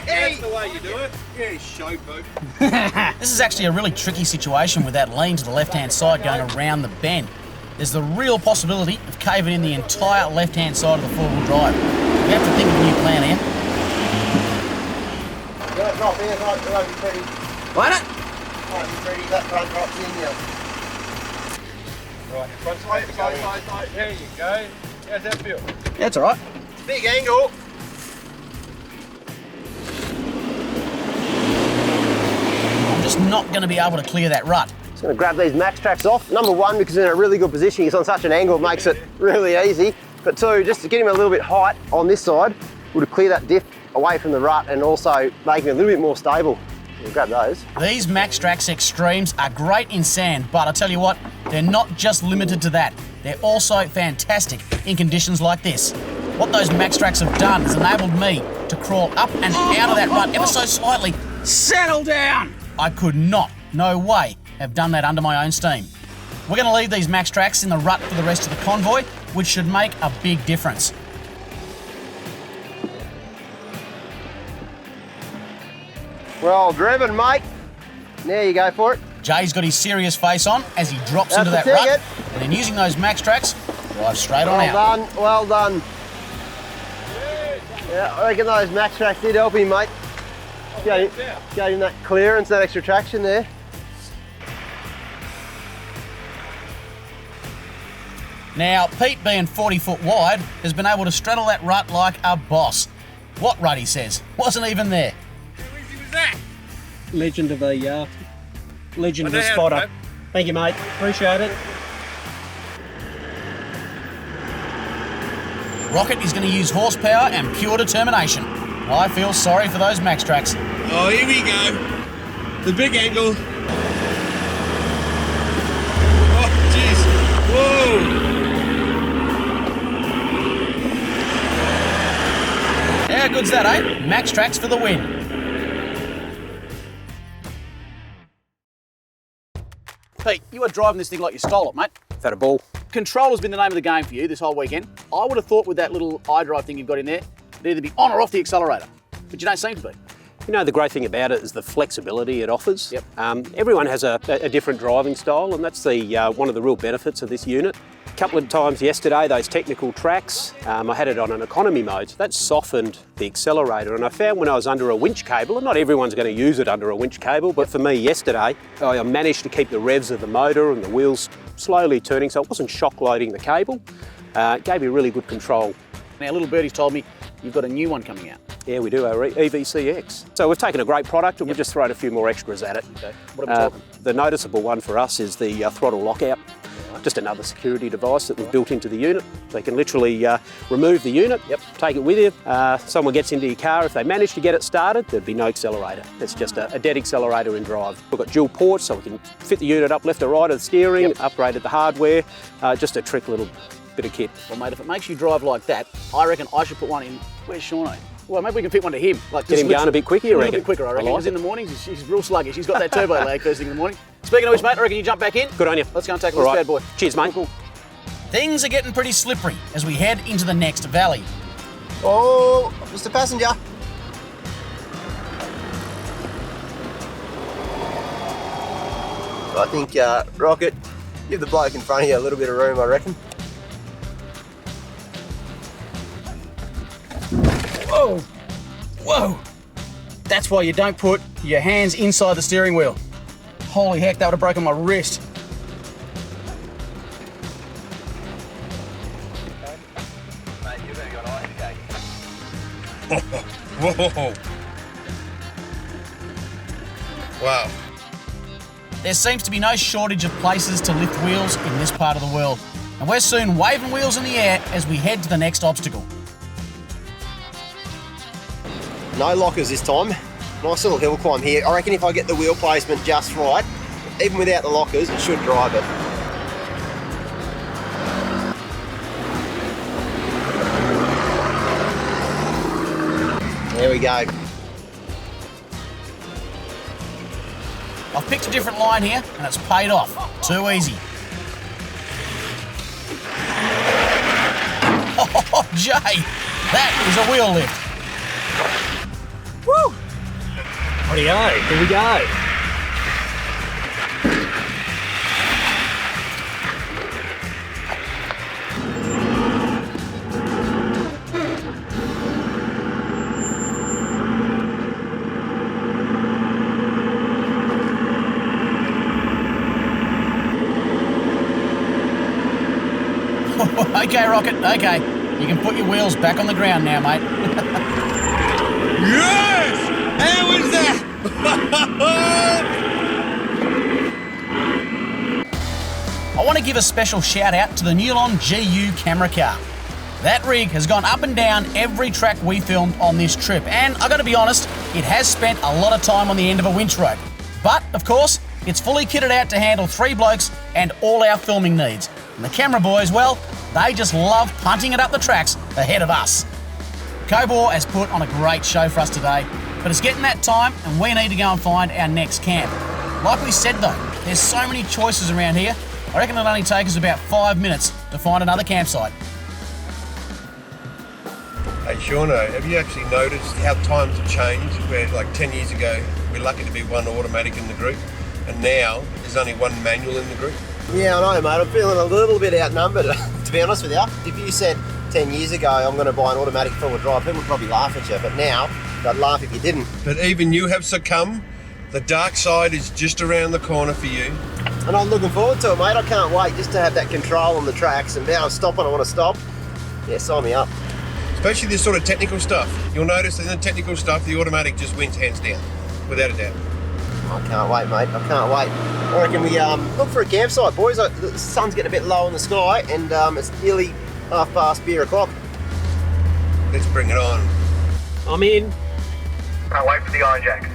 Speaker 1: That's the way you do it. Yeah, showboat.
Speaker 4: This is actually a really tricky situation with that lean to the left-hand side going around the bend. There's the real possibility of caving in the entire left-hand side of the four-wheel drive. We have to think of a new plan here.
Speaker 3: Don't drop in, it won't be pretty.
Speaker 4: Won't it?
Speaker 3: Won't be pretty, that front drops in here.
Speaker 5: Right, front side. There you go. How's that feel?
Speaker 4: That's all right.
Speaker 3: Big angle.
Speaker 4: I'm just not going to be able to clear that rut.
Speaker 3: Just going to grab these max tracks off. Number 1, because they're in a really good position. He's on such an angle, it makes it really easy. But 2, just to get him a little bit height on this side, would clear that diff away from the rut and also make him a little bit more stable. We'll grab those.
Speaker 4: These Maxtrax Extremes are great in sand, but I tell you what, they're not just limited to that. They're also fantastic in conditions like this. What those Maxtrax have done has enabled me to crawl up and out of that rut ever so slightly. Settle down! I could not, no way, have done that under my own steam. We're going to leave these Maxtrax in the rut for the rest of the convoy, which should make a big difference.
Speaker 3: Well driven, mate. There you go for it.
Speaker 4: Jay's got his serious face on as he drops into that
Speaker 3: the
Speaker 4: rut,
Speaker 3: ticket.
Speaker 4: and then using those Maxtrax, drive straight on out.
Speaker 3: Well done, well done. Yeah, I reckon those max tracks did help him, mate. Gave him that clearance, that extra traction there.
Speaker 4: Now, Pete, being 40 foot wide, has been able to straddle that rut like a boss. What rut, he says, wasn't even there.
Speaker 1: How easy was that?
Speaker 8: Legend of the legend of the
Speaker 1: I know how to
Speaker 8: spotter.
Speaker 1: do.
Speaker 8: Thank you, mate. Appreciate it.
Speaker 4: Rocket is going to use horsepower and pure determination. I feel sorry for those Maxtrax.
Speaker 1: Oh, here we go. The big angle. Oh, jeez. Whoa.
Speaker 4: How good's that, eh? Maxtrax for the win. Pete, you were driving this thing like you stole it, mate.
Speaker 2: Had a ball.
Speaker 4: Control has been the name of the game for you this whole weekend. I would have thought with that little iDrive thing you've got in there, it'd either be on or off the accelerator, but you don't seem to be.
Speaker 9: You know, the great thing about it is the flexibility it offers.
Speaker 4: Yep.
Speaker 9: Everyone has a different driving style, and that's the one of the real benefits of this unit. A couple of times yesterday, those technical tracks, I had it on an economy mode, so that softened the accelerator, and I found when I was under a winch cable, and not everyone's going to use it under a winch cable, but for me yesterday, I managed to keep the revs of the motor and the wheels slowly turning, so it wasn't shock loading the cable. It gave me really good control.
Speaker 4: Now, little birdie's told me you've got a new one coming out.
Speaker 9: Yeah, we do, our EVCX. So we've taken a great product and we've just thrown a few more extras at it.
Speaker 4: Okay. What are we talking?
Speaker 9: The noticeable one for us is the throttle lockout. just another security device that we've built into the unit. They can literally remove the unit, take it with you. Someone gets into your car, if they manage to get it started, there'd be no accelerator. It's just a dead accelerator in drive. We've got dual ports, so we can fit the unit up left or right of the steering, upgraded the hardware, just a trick little bit of kit.
Speaker 2: Well, mate, if it makes you drive like that, I reckon I should put one in. Where's Shauno? Well, maybe we can fit one to him. Like,
Speaker 9: get him going a bit quicker, you reckon?
Speaker 2: A bit quicker, I reckon. Because in the mornings, he's real sluggish. He's got that turbo lag first thing in the morning. Speaking of which, mate, I reckon you jump back in.
Speaker 9: Good on you.
Speaker 2: Let's go and take a look at this bad boy.
Speaker 9: Cheers, mate.
Speaker 2: Cool.
Speaker 4: Things are getting pretty slippery as we head into the next valley.
Speaker 3: Oh, Mr. Passenger. I think, Rocket, give the bloke in front of you a little bit of room, I reckon.
Speaker 2: Whoa! Whoa! That's why you don't put your hands inside the steering wheel. Holy heck, that would have broken my wrist.
Speaker 1: Whoa. Wow.
Speaker 4: There seems to be no shortage of places to lift wheels in this part of the world, and we're soon waving wheels in the air as we head to the next obstacle.
Speaker 3: No lockers this time. Nice little hill climb here. I reckon if I get the wheel placement just right, even without the lockers, it should drive it. There we go.
Speaker 4: I've picked a different line here, and it's paid off. Too easy. Oh, Jay, that is a wheel lift.
Speaker 7: Woo! Rightio, here we go.
Speaker 4: Okay, Rocket, okay. You can put your wheels back on the ground now, mate.
Speaker 1: Yes! How is that?
Speaker 4: I want to give a special shout out to the Newlon GU camera car. That rig has gone up and down every track we filmed on this trip, and I gotta be honest, it has spent a lot of time on the end of a winch rope. But, of course, it's fully kitted out to handle 3 blokes and all our filming needs. And the camera boys, well, they just love punting it up the tracks ahead of us. Cobor has put on a great show for us today, but it's getting that time and we need to go and find our next camp. Like we said though, there's so many choices around here, I reckon it'll only take us about 5 minutes to find another campsite.
Speaker 1: Hey Shauno, have you actually noticed how times have changed? Where like 10 years ago, we're lucky to be one automatic in the group, and now there's only one manual in the group.
Speaker 3: Yeah, I know, mate. I'm feeling a little bit outnumbered, to be honest with you. If you said 10 years ago I'm going to buy an automatic four-wheel drive, people would probably laugh at you, but now they'd laugh if you didn't.
Speaker 1: But even you have succumbed. The dark side is just around the corner for you.
Speaker 3: And I'm looking forward to it, mate. I can't wait just to have that control on the tracks, and now I'm stopping, I want to stop. Yeah, sign me up.
Speaker 1: Especially this sort of technical stuff. You'll notice that in the technical stuff, the automatic just wins hands down, without a doubt.
Speaker 3: I can't wait, mate. I can't wait. I reckon we look for a campsite, boys. The sun's getting a bit low in the sky, and it's nearly o'clock.
Speaker 1: Let's bring it on.
Speaker 7: I'm in.
Speaker 6: Can't wait for the Iron Jack.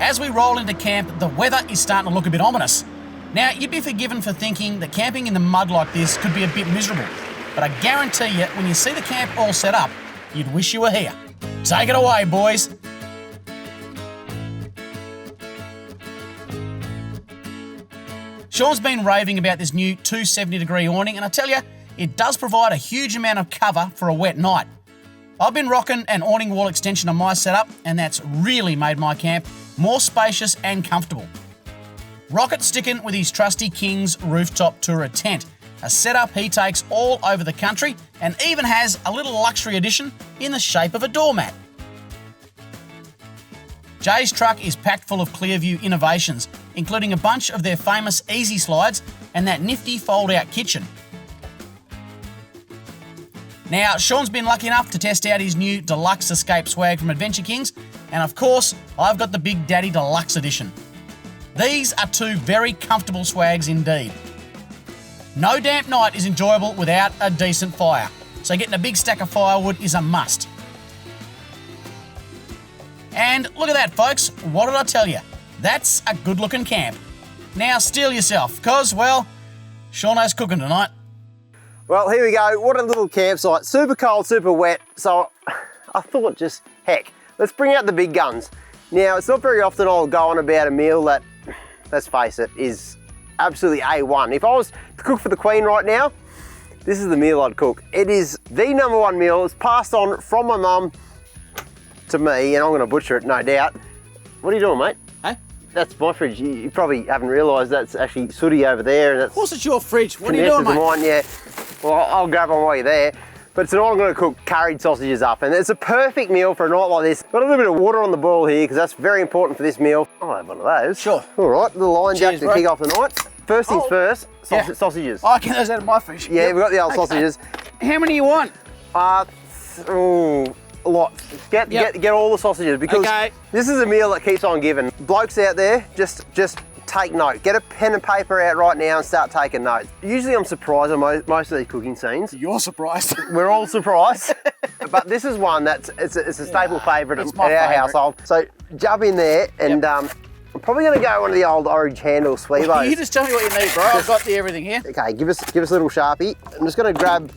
Speaker 4: As we roll into camp, the weather is starting to look a bit ominous. Now, you'd be forgiven for thinking that camping in the mud like this could be a bit miserable, but I guarantee you, when you see the camp all set up, you'd wish you were here. Take it away, boys. Shaun's been raving about this new 270-degree awning, and I tell you, it does provide a huge amount of cover for a wet night. I've been rocking an awning wall extension on my setup, and that's really made my camp more spacious and comfortable. Rocket's sticking with his trusty King's rooftop tourer tent, a setup he takes all over the country and even has a little luxury addition in the shape of a doormat. Jay's truck is packed full of Clearview innovations, including a bunch of their famous easy slides and that nifty fold-out kitchen. Now, Shaun's been lucky enough to test out his new Deluxe Escape swag from Adventure Kings, and of course, I've got the Big Daddy Deluxe Edition. These are two very comfortable swags indeed. No damp night is enjoyable without a decent fire, so getting a big stack of firewood is a must. And look at that, folks. What did I tell you? That's a good looking camp. Now steel yourself, cause, well, Shauno's cooking tonight.
Speaker 3: Well, here we go. What a little campsite. Super cold, super wet. So I thought just, heck, let's bring out the big guns. Now, it's not very often I'll go on about a meal that, let's face it, is absolutely A1. If I was to cook for the Queen right now, this is the meal I'd cook. It is the #1 meal. It's passed on from my mum to me, and I'm gonna butcher it, no doubt. What are you doing, mate?
Speaker 2: Hey?
Speaker 3: That's my fridge. You probably haven't realised that's actually sooty over there. And that's
Speaker 2: Of course it's your fridge. What are you doing, mate?
Speaker 3: Mine, yeah. Well, I'll grab on while you're there. But tonight I'm gonna cook curried sausages up, and it's a perfect meal for a night like this. Got a little bit of water on the boil here, because that's very important for this meal. I'll have one of those.
Speaker 2: Sure.
Speaker 3: All right, little line jack to kick off the night. First things first, sausages.
Speaker 2: I can those out of my fridge.
Speaker 3: Yeah, we've got the old sausages.
Speaker 2: How many you want?
Speaker 3: A lot. Get all the sausages, because this is a meal that keeps on giving. Blokes out there, just take note. Get a pen and paper out right now and start taking notes. Usually I'm surprised on most of these cooking scenes.
Speaker 2: You're surprised.
Speaker 3: We're all surprised. But this is one that's it's a staple favourite in our household. So jump in there, and I'm probably going to go one of the old orange handle Sweebos.
Speaker 2: You just tell me what you need, bro. I've got everything here.
Speaker 3: Okay, give us a little Sharpie. I'm just going to grab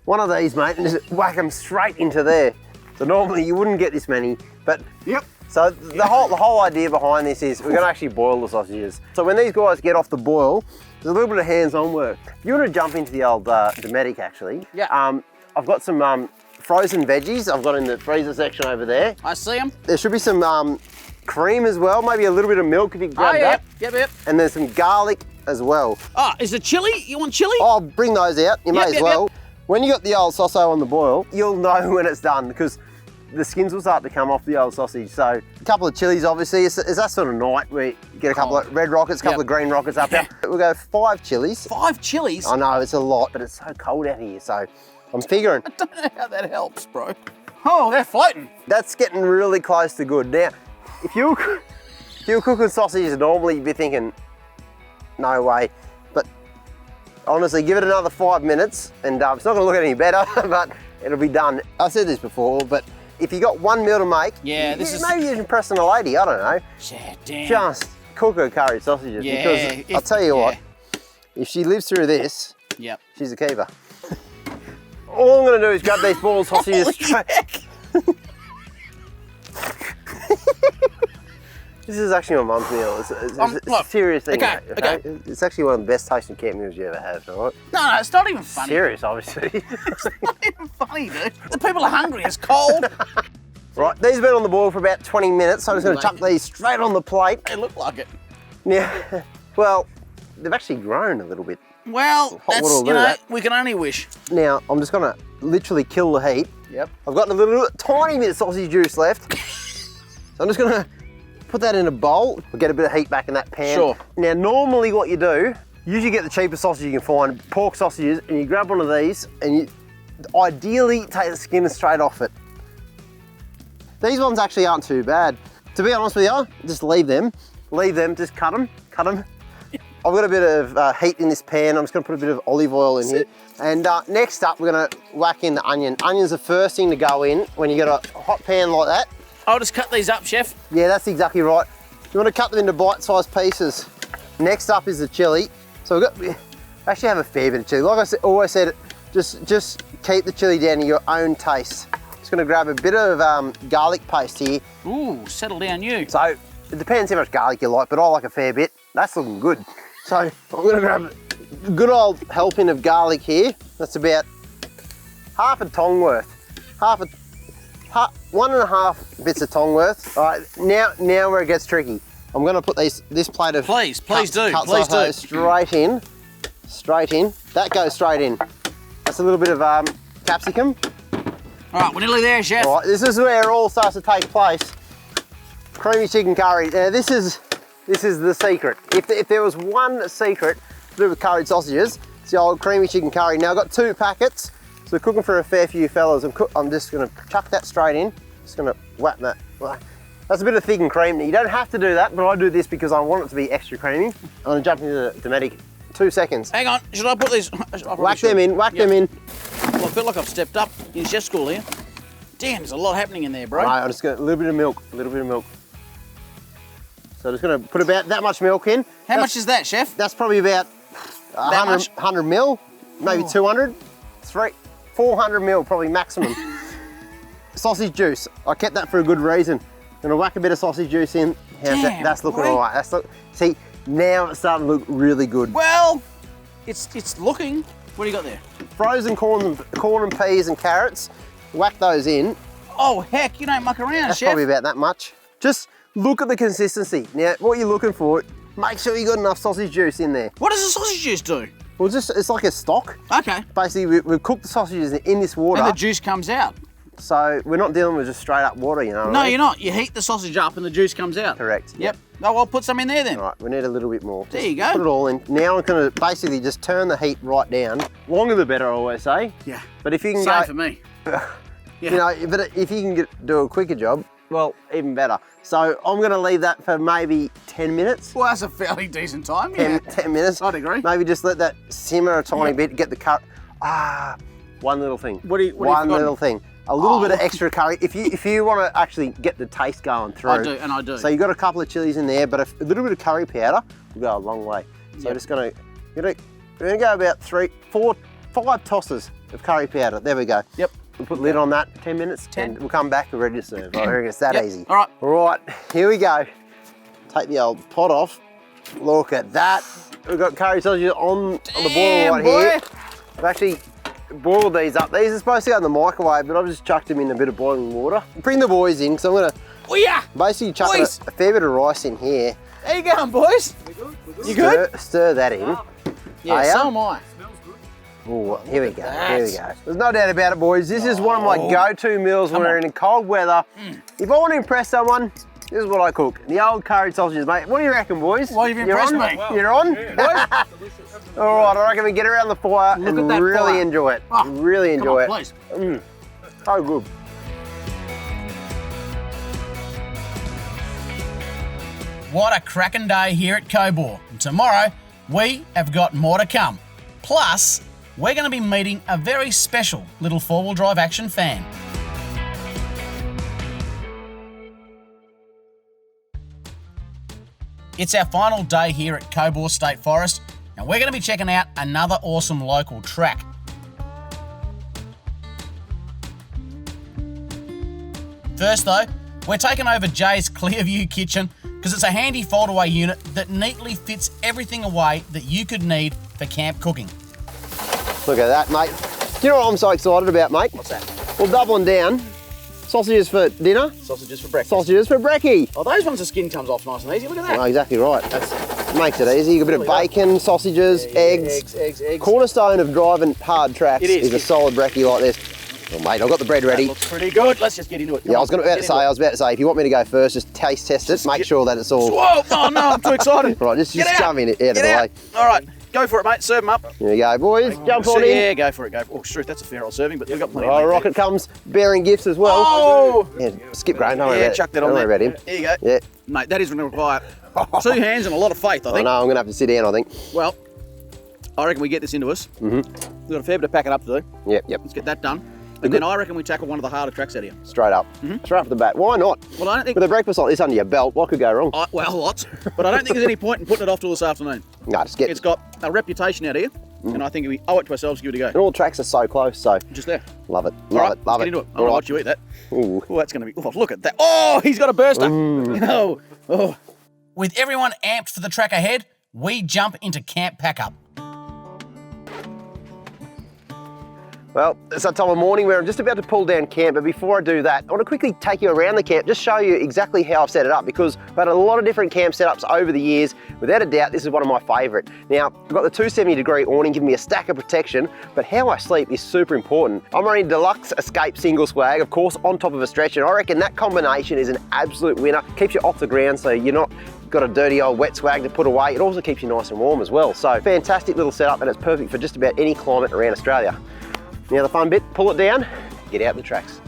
Speaker 3: one of these, mate, and just whack them straight into there. So normally you wouldn't get this many, but so the whole idea behind this is we're going to actually boil the sausages. So when these guys get off the boil, there's a little bit of hands-on work. If you want to jump into the old Dometic, actually, I've got some frozen veggies I've got in the freezer section over there.
Speaker 2: I see them.
Speaker 3: There should be some cream as well, maybe a little bit of milk if you grab that.
Speaker 2: Yep.
Speaker 3: And there's some garlic as well.
Speaker 2: Oh, is it chili? You want chili?
Speaker 3: I'll bring those out. You may as well. When you got the old sausage on the boil, you'll know when it's done, because the skins will start to come off the old sausage. So a couple of chilies, obviously. It's that sort of night where you get a couple of red rockets, a couple of green rockets up there. We'll go 5 chilies.
Speaker 2: 5 chilies?
Speaker 3: I know, it's a lot, but it's so cold out here, so I'm figuring.
Speaker 2: I don't know how that helps, bro. Oh, they're floating.
Speaker 3: That's getting really close to good. Now, if you were cooking sausages normally, you'd be thinking, no way. But honestly, give it another 5 minutes, and it's not gonna look any better, but it'll be done. I've said this before, but if you got 1 meal to make, maybe you're impressing a lady, I don't know.
Speaker 2: Yeah, damn.
Speaker 3: Just cook her curried sausages, because I'll tell you what, if she lives through this, she's a keeper. All I'm gonna do is grab these boiled sausages straight. This is actually my mum's meal. It's a serious thing. Okay. It's actually one of the best tasting camp meals you ever have, all right?
Speaker 2: No, it's not even funny.
Speaker 3: Serious, obviously.
Speaker 2: It's not even funny, dude. The people are hungry, it's cold.
Speaker 3: Right, these have been on the boil for about 20 minutes, so I'm just going to chuck these straight on the plate.
Speaker 2: They look like it.
Speaker 3: Now, well, they've actually grown a little bit.
Speaker 2: Well, that's, we can only wish.
Speaker 3: Now, I'm just going to literally kill the heat.
Speaker 2: Yep.
Speaker 3: I've got a little tiny bit of sausage juice left. So I'm just going to put that in a bowl. We'll get a bit of heat back in that pan.
Speaker 2: Sure.
Speaker 3: Now, normally what you do, usually get the cheapest sausage you can find, pork sausages, and you grab one of these, and you ideally take the skin straight off it. These ones actually aren't too bad. To be honest with you, just leave them, just cut them. I've got a bit of heat in this pan. I'm just gonna put a bit of olive oil in here. And next up, we're gonna whack in the onion. Onion's the first thing to go in when you got a hot pan like that.
Speaker 2: I'll just cut these up, chef.
Speaker 3: Yeah, that's exactly right. You wanna cut them into bite-sized pieces. Next up is the chili. So we actually have a fair bit of chili. Like I always said, just keep the chili down to your own taste. Just gonna grab a bit of garlic paste here.
Speaker 2: Ooh, settle down you.
Speaker 3: So it depends how much garlic you like, but I like a fair bit. That's looking good. So I'm gonna grab a good old helping of garlic here. That's about half a tong worth. 1.5 bits of tong worth. All right, now where it gets tricky. I'm gonna put this plate of
Speaker 2: please do
Speaker 3: straight in. That goes straight in. That's a little bit of capsicum.
Speaker 2: All right, we're nearly there, chef.
Speaker 3: All right, this is where it all starts to take place. Creamy chicken curry. Now this is the secret. If there was one secret to do with curried sausages, it's the old creamy chicken curry. Now I've got 2 packets, so we're cooking for a fair few fellas. I'm just gonna chuck that straight in. Just gonna whack that. That's a bit of thick and cream. You don't have to do that, but I do this because I want it to be extra creamy. I'm gonna jump into the Dometic. 2 seconds.
Speaker 2: Hang on, should I put these?
Speaker 3: Whack them in, whack them in.
Speaker 2: Well, I feel like I've stepped up in chef school here. Damn, there's a lot happening in there, bro.
Speaker 3: Right, I'm just gonna, a little bit of milk, a little bit of milk. So I'm just gonna put about that much milk in.
Speaker 2: How much is that, chef?
Speaker 3: That's probably about 100 mil, maybe 200, 400 mil, probably maximum. Sausage juice, I kept that for a good reason. Gonna whack a bit of sausage juice in. How's that? That's looking all right. See, now it's starting to look really good.
Speaker 2: Well, it's looking. What do you got there?
Speaker 3: Frozen corn and peas and carrots. Whack those in.
Speaker 2: Oh heck, you don't muck around,
Speaker 3: That's
Speaker 2: chef.
Speaker 3: probably about that much. Just look at the consistency. Now, what you're looking for, make sure you got enough sausage juice in there.
Speaker 2: What does the sausage juice do?
Speaker 3: Well, it's like a stock.
Speaker 2: Okay.
Speaker 3: Basically, we've cooked the sausages in this water.
Speaker 2: And the juice comes out.
Speaker 3: So we're not dealing with just straight up water, you know what I
Speaker 2: No,
Speaker 3: mean?
Speaker 2: you're not. You heat the sausage up and the juice comes out.
Speaker 3: Correct.
Speaker 2: Yep. Oh, well, put some in there then.
Speaker 3: All right, we need a little bit more.
Speaker 2: There you go.
Speaker 3: Put it all in. Now I'm gonna basically just turn the heat right down. Longer the better, I always say.
Speaker 2: Yeah.
Speaker 3: But if you can
Speaker 2: Same
Speaker 3: go,
Speaker 2: for me.
Speaker 3: you know, but if you can do a quicker job, well, even better. So I'm gonna leave that for maybe 10 minutes.
Speaker 2: Well, that's a fairly decent time. Yeah.
Speaker 3: 10 minutes.
Speaker 2: I'd agree.
Speaker 3: Maybe just let that simmer a tiny bit, get the curry. One little thing. One little thing. A little bit of extra curry. If you want to actually get the taste going through.
Speaker 2: I do, and I do.
Speaker 3: So you've got a couple of chilies in there, but a little bit of curry powder will go a long way. So we're gonna go about 3, 4, 5 tosses of curry powder. There we go.
Speaker 2: Yep.
Speaker 3: We'll put lid on that, 10 minutes,
Speaker 2: 10.
Speaker 3: and we'll come back, we're ready to serve. I reckon it's that easy.
Speaker 2: All right.
Speaker 3: All right, here we go. Take the old pot off. Look at that. We've got curry sausages on the boil right here. I've actually boiled these up. These are supposed to go in the microwave, but I've just chucked them in a bit of boiling water. Bring the boys in, because I'm gonna basically chuck a fair bit of rice in here.
Speaker 2: How you going, boys? You good?
Speaker 3: Stir that in.
Speaker 2: Yeah, so am I.
Speaker 3: Oh, here we go, here we go. There's no doubt about it, boys. This is one of my go-to meals when we're in cold weather. If I want to impress someone, this is what I cook. The old curried sausages, mate. What do you reckon, boys?
Speaker 2: Well, you've impressed me.
Speaker 3: You're on?
Speaker 2: Yeah.
Speaker 3: All right, I reckon we get around the fire and really enjoy it. Really enjoy it.
Speaker 2: Please.
Speaker 3: So good.
Speaker 4: What a cracking day here at Cobor. And tomorrow, we have got more to come. Plus, we're going to be meeting a very special little four-wheel drive action fan. It's our final day here at Cobor State Forest, and we're going to be checking out another awesome local track. First though, we're taking over Jay's Clearview kitchen because it's a handy fold-away unit that neatly fits everything away that you could need for camp cooking.
Speaker 3: Look at that, mate. Do you know what I'm so excited about, mate?
Speaker 2: What's that?
Speaker 3: Well, doubling down. Sausages for dinner.
Speaker 2: Sausages for breakfast.
Speaker 3: Sausages for brekkie.
Speaker 2: Oh, those ones the skin comes off nice and easy. Look at that.
Speaker 3: Oh, exactly right. Makes it easy. You got a bit of bacon, sausages, eggs.
Speaker 2: Eggs.
Speaker 3: Cornerstone of driving hard tracks is a solid brekkie like this. Well, mate, I've got the bread ready.
Speaker 2: That looks pretty good. Let's just get into it.
Speaker 3: I was about to say, if you want me to go first, just taste test it. Make sure that it's all.
Speaker 2: Whoa! Oh no, I'm too excited.
Speaker 3: Right, just shove it out of the way.
Speaker 2: All right, go for it, mate. Serve them up.
Speaker 3: Here we go, boys. Jump on in.
Speaker 2: Yeah, go for it. Oh, shoot, that's a fair old serving, but we've got plenty.
Speaker 3: Oh, Rocket comes bearing gifts as well.
Speaker 2: Oh!
Speaker 3: Yeah, skip Graham. Don't worry about it.
Speaker 2: Chuck that on
Speaker 3: Don't
Speaker 2: there.
Speaker 3: worry about him.
Speaker 2: Here you go.
Speaker 3: Yeah.
Speaker 2: Mate, that is going to require 2 hands and a lot of faith, I
Speaker 3: I
Speaker 2: think.
Speaker 3: know, I'm going to have to sit down, I think.
Speaker 2: Well, I reckon we get this into us. We've got a fair bit of packing up to do.
Speaker 3: Yep.
Speaker 2: Let's get that done. And then I reckon we tackle one of the harder tracks out here.
Speaker 3: Straight up. Straight off the bat. Why not?
Speaker 2: Well, I don't think...
Speaker 3: With a breakfast like this under your belt, what could go wrong?
Speaker 2: Well, lots. But I don't think there's any point in putting it off till this afternoon.
Speaker 3: No, just get...
Speaker 2: It's got a reputation out here, and I think we owe it to ourselves to give it a go.
Speaker 3: And all the tracks are so close, so...
Speaker 2: Just there.
Speaker 3: Love it.
Speaker 2: All
Speaker 3: Love
Speaker 2: right,
Speaker 3: it. Love
Speaker 2: let's
Speaker 3: it.
Speaker 2: get into it. I'm going to watch you eat that.
Speaker 3: Ooh.
Speaker 2: Oh, that's going to be... Oh, look at that. Oh, he's got a burster. Oh.
Speaker 4: With everyone amped for the track ahead, we jump into camp pack-up.
Speaker 3: Well, it's that time of morning where I'm just about to pull down camp, but before I do that, I want to quickly take you around the camp, just show you exactly how I've set it up, because I've had a lot of different camp setups over the years. Without a doubt, this is one of my favourite. Now, I've got the 270-degree awning giving me a stack of protection, but how I sleep is super important. I'm running Deluxe Escape single swag, of course, on top of a stretcher, and I reckon that combination is an absolute winner. Keeps you off the ground so you're not got a dirty old wet swag to put away. It also keeps you nice and warm as well. So, fantastic little setup, and it's perfect for just about any climate around Australia. Now the fun bit, pull it down, get out the tracks.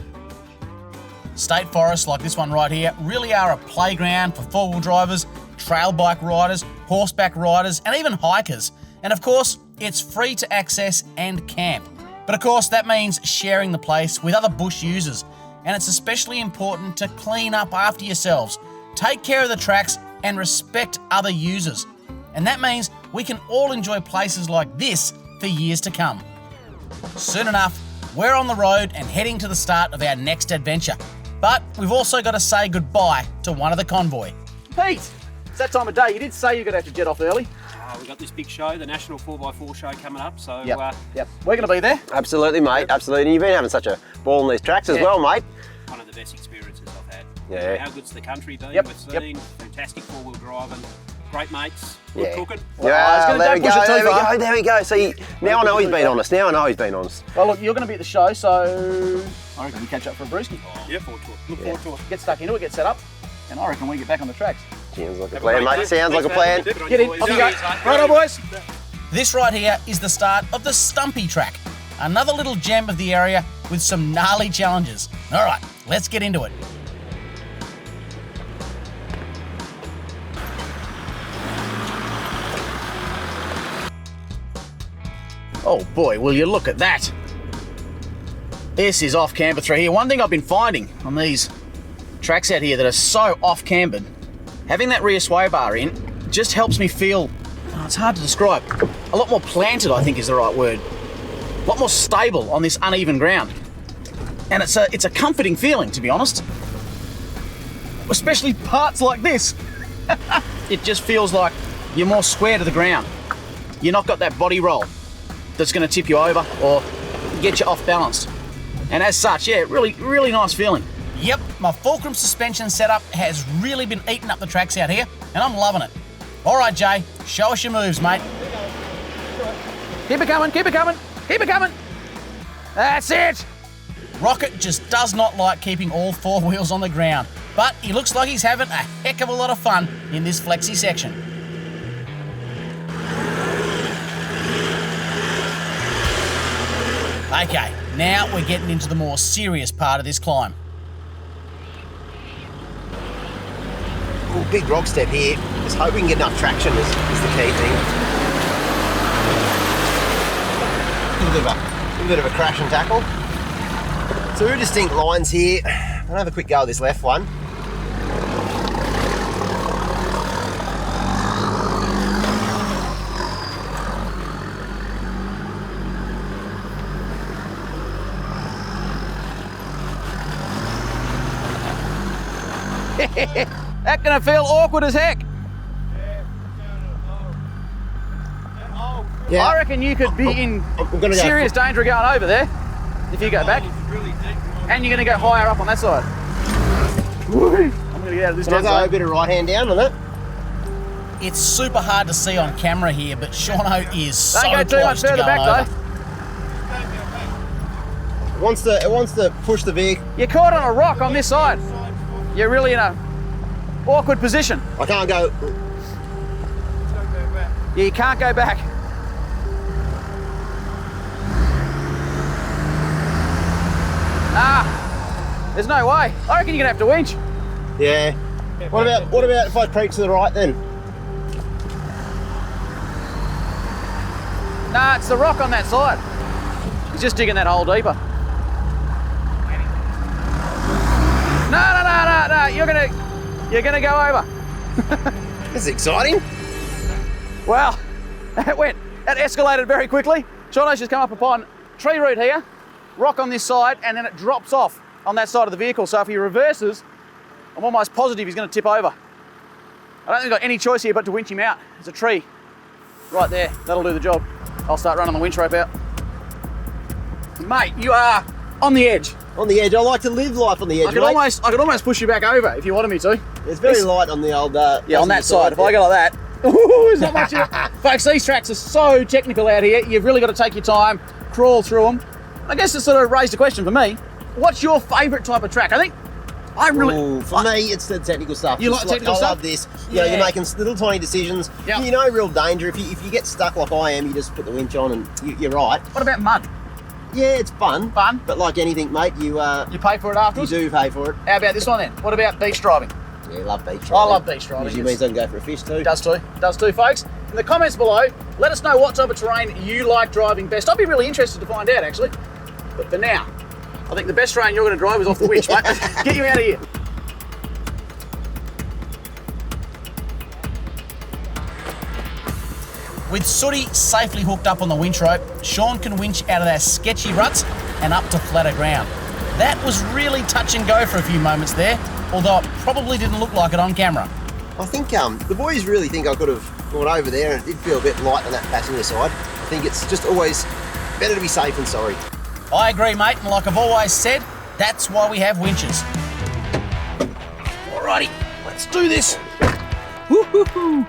Speaker 4: State forests like this one right here really are a playground for four-wheel drivers, trail bike riders, horseback riders, and even hikers. And of course, it's free to access and camp. But of course, that means sharing the place with other bush users. And it's especially important to clean up after yourselves, take care of the tracks, and respect other users. And that means we can all enjoy places like this for years to come. Soon enough, we're on the road and heading to the start of our next adventure. But we've also got to say goodbye to one of the convoy.
Speaker 2: Pete, it's that time of day. You did say you're going to have to jet off early.
Speaker 9: We've got this big show, the National 4x4 show coming up, so...
Speaker 2: Yep. We're going to be there.
Speaker 3: Absolutely, mate, absolutely. And you've been having such a ball on these tracks as well, mate.
Speaker 9: One of the best experiences I've had.
Speaker 3: Yeah.
Speaker 9: How good's the country been?
Speaker 2: Yep.
Speaker 9: We've seen fantastic four-wheel driving, great mates, good cooking.
Speaker 3: Yeah,
Speaker 2: there
Speaker 3: we go. See, now I know he's been honest.
Speaker 2: Well, look, you're going to be at the show, so I reckon we catch up for a brewski.
Speaker 9: Yeah, forward to it. Look forward to it.
Speaker 2: Get stuck into it, get set up, and I reckon we get back on the tracks.
Speaker 3: Sounds like a plan, mate. Sounds like a plan.
Speaker 2: Get in, off you go. Right on, boys.
Speaker 4: This right here is the start of the Stumpy track, another little gem of the area with some gnarly challenges. All right, let's get into it.
Speaker 2: Oh boy, will you look at that. This is off camber through here. One thing I've been finding on these tracks out here that are so off cambered, having that rear sway bar in just helps me feel, it's hard to describe, a lot more planted, I think is the right word. A lot more stable on this uneven ground. And it's a comforting feeling, to be honest. Especially parts like this. It just feels like you're more square to the ground. You've not got that body roll that's going to tip you over or get you off balance. And as such, yeah, really, really nice feeling.
Speaker 4: Yep, my fulcrum suspension setup has really been eating up the tracks out here, and I'm loving it. All right, Jay, show us your moves, mate.
Speaker 2: Keep it coming, keep it coming, keep it coming. That's it.
Speaker 4: Rocket just does not like keeping all four wheels on the ground, but he looks like he's having a heck of a lot of fun in this flexi section. Okay, now we're getting into the more serious part of this climb.
Speaker 3: Ooh, big rock step here. Just hope we can get enough traction is the key thing. A little bit of a crash and tackle. Two distinct lines here. I'll have a quick go at this left one.
Speaker 2: That's gonna feel awkward as heck.
Speaker 3: Yeah.
Speaker 2: I reckon you could be in serious danger of going over there if you go back. And you're gonna go higher up on that side. I'm gonna get out of this
Speaker 3: Can I go
Speaker 2: side.
Speaker 3: a bit of right hand down on it?
Speaker 4: It's super hard to see on camera here, but Shauno is so
Speaker 2: Don't go too much
Speaker 4: close to
Speaker 2: further
Speaker 4: going
Speaker 2: back
Speaker 4: over.
Speaker 2: though.
Speaker 3: It wants to push the vehicle.
Speaker 2: You're caught on a rock on this side. You're really in a awkward position.
Speaker 3: I can't go.
Speaker 2: Yeah, you can't go back. Nah, there's no way. I reckon you're gonna have to winch.
Speaker 3: Yeah. What about if I creep to the right then?
Speaker 2: Nah, it's the rock on that side. He's just digging that hole deeper. No, you're gonna go over.
Speaker 3: This is exciting.
Speaker 2: Well, that escalated very quickly. Shauno's just come up upon tree root here, rock on this side, and then it drops off on that side of the vehicle. So if he reverses, I'm almost positive he's gonna tip over. I don't think we've got any choice here but to winch him out. There's a tree right there. That'll do the job. I'll start running the winch rope out. Mate, you are on the edge.
Speaker 3: On the edge. I like to live life on the edge.
Speaker 2: I could almost push you back over if you wanted me to.
Speaker 3: It's very light on the old.
Speaker 2: Yeah, on that side. If I go like that, there's not much. Folks, these tracks are so technical out here. You've really got to take your time, crawl through them. I guess it sort of raised a question for me. What's your favourite type of track? I think
Speaker 3: for me, it's the technical stuff.
Speaker 2: You like technical stuff?
Speaker 3: I love this. You know, you're making little tiny decisions.
Speaker 2: Yep.
Speaker 3: You're no real danger. If you get stuck like I am, you just put the winch on and you're right.
Speaker 2: What about mud?
Speaker 3: Yeah, it's fun.
Speaker 2: Fun?
Speaker 3: But like anything, mate, you
Speaker 2: pay for it afterwards?
Speaker 3: You do pay for it.
Speaker 2: How about this one then? What about beach driving?
Speaker 3: Yeah, love beach driving.
Speaker 2: I love beach driving.
Speaker 3: Usually means I can go for a fish too.
Speaker 2: Does too, folks. In the comments below, let us know what type of terrain you like driving best. I'd be really interested to find out, actually. But for now, I think the best terrain you're going to drive is off the winch, mate. Get you out of here.
Speaker 4: With Sooty safely hooked up on the winch rope, Shaun can winch out of those sketchy ruts and up to flatter ground. That was really touch and go for a few moments there, although it probably didn't look like it on camera.
Speaker 3: I think the boys really think I could have gone over there, and it did feel a bit light on that passenger side. I think it's just always better to be safe than sorry.
Speaker 4: I agree, mate, and like I've always said, that's why we have winches. Alrighty, let's do this. Woo-hoo-hoo.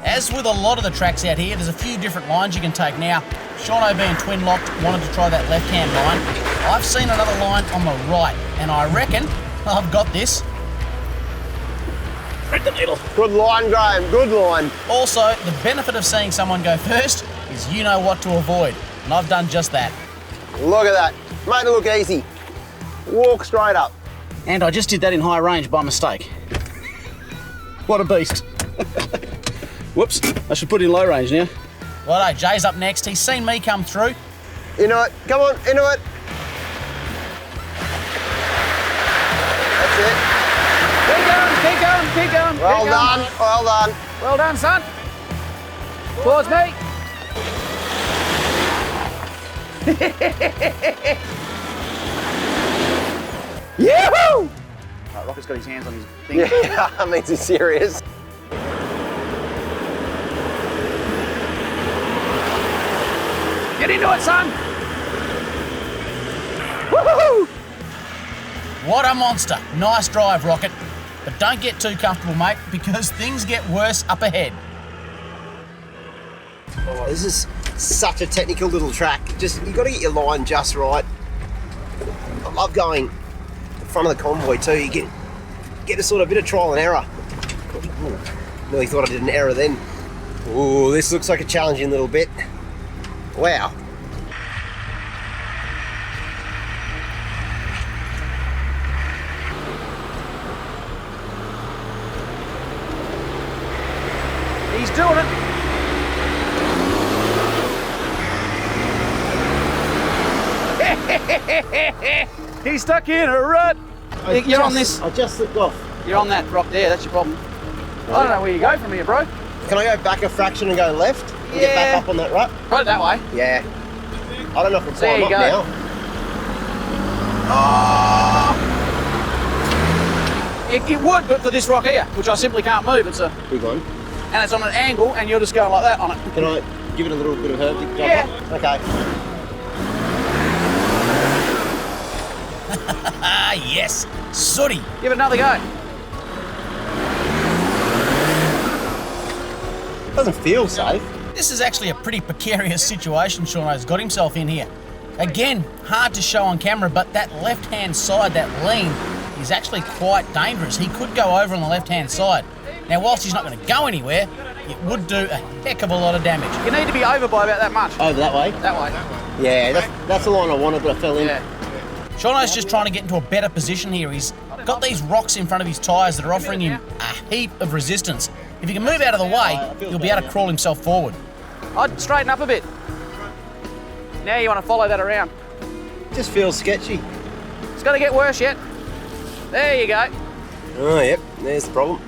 Speaker 4: As with a lot of the tracks out here, there's a few different lines you can take. Now, Shauno being twin-locked wanted to try that left-hand line. I've seen another line on the right, and I reckon I've got this. Thread the needle.
Speaker 3: Good line, Graham, good line.
Speaker 4: Also, the benefit of seeing someone go first is you know what to avoid, and I've done just that.
Speaker 3: Look at that. Made it look easy. Walk straight up.
Speaker 2: And I just did that in high range by mistake. What a beast. Whoops, I should put it in low range now.
Speaker 4: Righto, Jay's up next. He's seen me come through.
Speaker 3: Into it, come on, into it. That's it.
Speaker 2: Keep going, keep going, keep going.
Speaker 3: Well
Speaker 2: keep
Speaker 3: done,
Speaker 2: going.
Speaker 3: well done.
Speaker 2: Well done, son. Towards me. Yahoo! Right, Rocker's got his hands on his thing.
Speaker 3: Yeah, that means he's serious.
Speaker 2: Get into it, son. Woohoo!
Speaker 4: What a monster. Nice drive, Rocket. But don't get too comfortable, mate, because things get worse up ahead.
Speaker 3: Oh, this is such a technical little track. Just, you got to get your line just right. I love going in front of the convoy too. You get a sort of bit of trial and error. Ooh, nearly thought I did an error then. Ooh, this looks like a challenging little bit. Wow.
Speaker 2: He's doing it. He's stuck in a rut. You're on this.
Speaker 3: I just slipped off.
Speaker 2: You're on that rock there. That's your problem. I don't know where you go from here, bro.
Speaker 3: Can I go back a fraction and go left? And get back up on that rut?
Speaker 2: Right that way.
Speaker 3: Yeah. I don't know if I can
Speaker 2: There
Speaker 3: climb
Speaker 2: you
Speaker 3: up
Speaker 2: go.
Speaker 3: now.
Speaker 2: It would, but for this rock here, which I simply can't move. It's a
Speaker 3: Big one.
Speaker 2: and it's on an angle, and you're just going like that on it.
Speaker 3: Can I give it a little bit of herb to jump
Speaker 2: Yeah.
Speaker 3: up? Okay.
Speaker 4: Ah, yes. Sooty.
Speaker 2: Give it another go.
Speaker 3: Doesn't feel safe.
Speaker 4: This is actually a pretty precarious situation Shauno's got himself in here. Again, hard to show on camera, but that left-hand side, that lean, is actually quite dangerous. He could go over on the left-hand side. Now, whilst he's not going to go anywhere, it would do a heck of a lot of damage.
Speaker 2: You need to be over by about that much.
Speaker 3: Over that way?
Speaker 2: That way.
Speaker 3: Yeah, that's the line I wanted, but I fell in.
Speaker 2: Yeah.
Speaker 4: Shauno's just trying to get into a better position here. He's got these rocks in front of his tyres that are offering him a heap of resistance. If he can move out of the way, he'll be able to crawl himself forward.
Speaker 2: I'd straighten up a bit. Now you want to follow that around.
Speaker 3: Just feels sketchy.
Speaker 2: It's going to get worse yet. There you go.
Speaker 3: Oh, yep, there's the problem.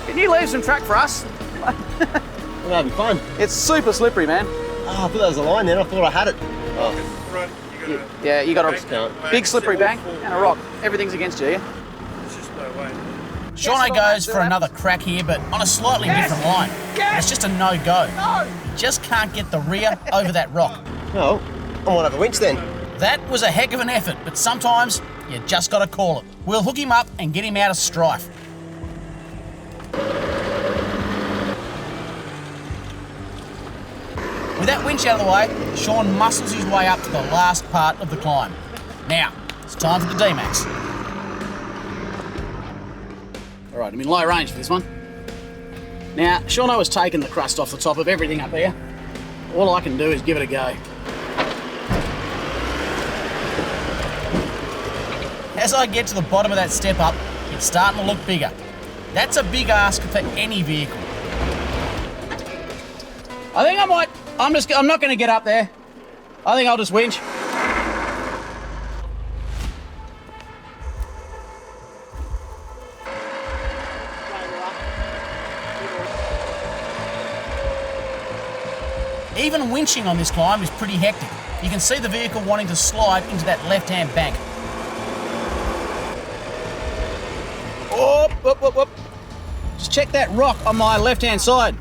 Speaker 2: Can you leave some track for us?
Speaker 3: Well, that'd be fun.
Speaker 2: It's super slippery, man.
Speaker 3: Oh, I thought that was a line then. I thought I had it. Oh,
Speaker 1: Front, you got
Speaker 2: Yeah, you got
Speaker 3: can't.
Speaker 2: a big slippery bank and a rock. Everything's against you, yeah?
Speaker 1: There's just no way.
Speaker 4: Shauno goes for another crack here, but on a slightly different line. And it's just a no-go. He just can't get the rear over that rock.
Speaker 3: Oh, I might have a winch then.
Speaker 4: That was a heck of an effort, but sometimes you just got to call it. We'll hook him up and get him out of strife. With that winch out of the way, Shaun muscles his way up to the last part of the climb. Now, it's time for the D-Max. All right, I'm in low range for this one. Now, Shauno has taken the crust off the top of everything up here. All I can do is give it a go. As I get to the bottom of that step up, it's starting to look bigger. That's a big ask for any vehicle. I think I might, I'm not going to get up there. I think I'll just winch. Even winching on this climb is pretty hectic. You can see the vehicle wanting to slide into that left-hand bank. Whoop, whoop, whoop, whoop. Just check that rock on my left-hand side.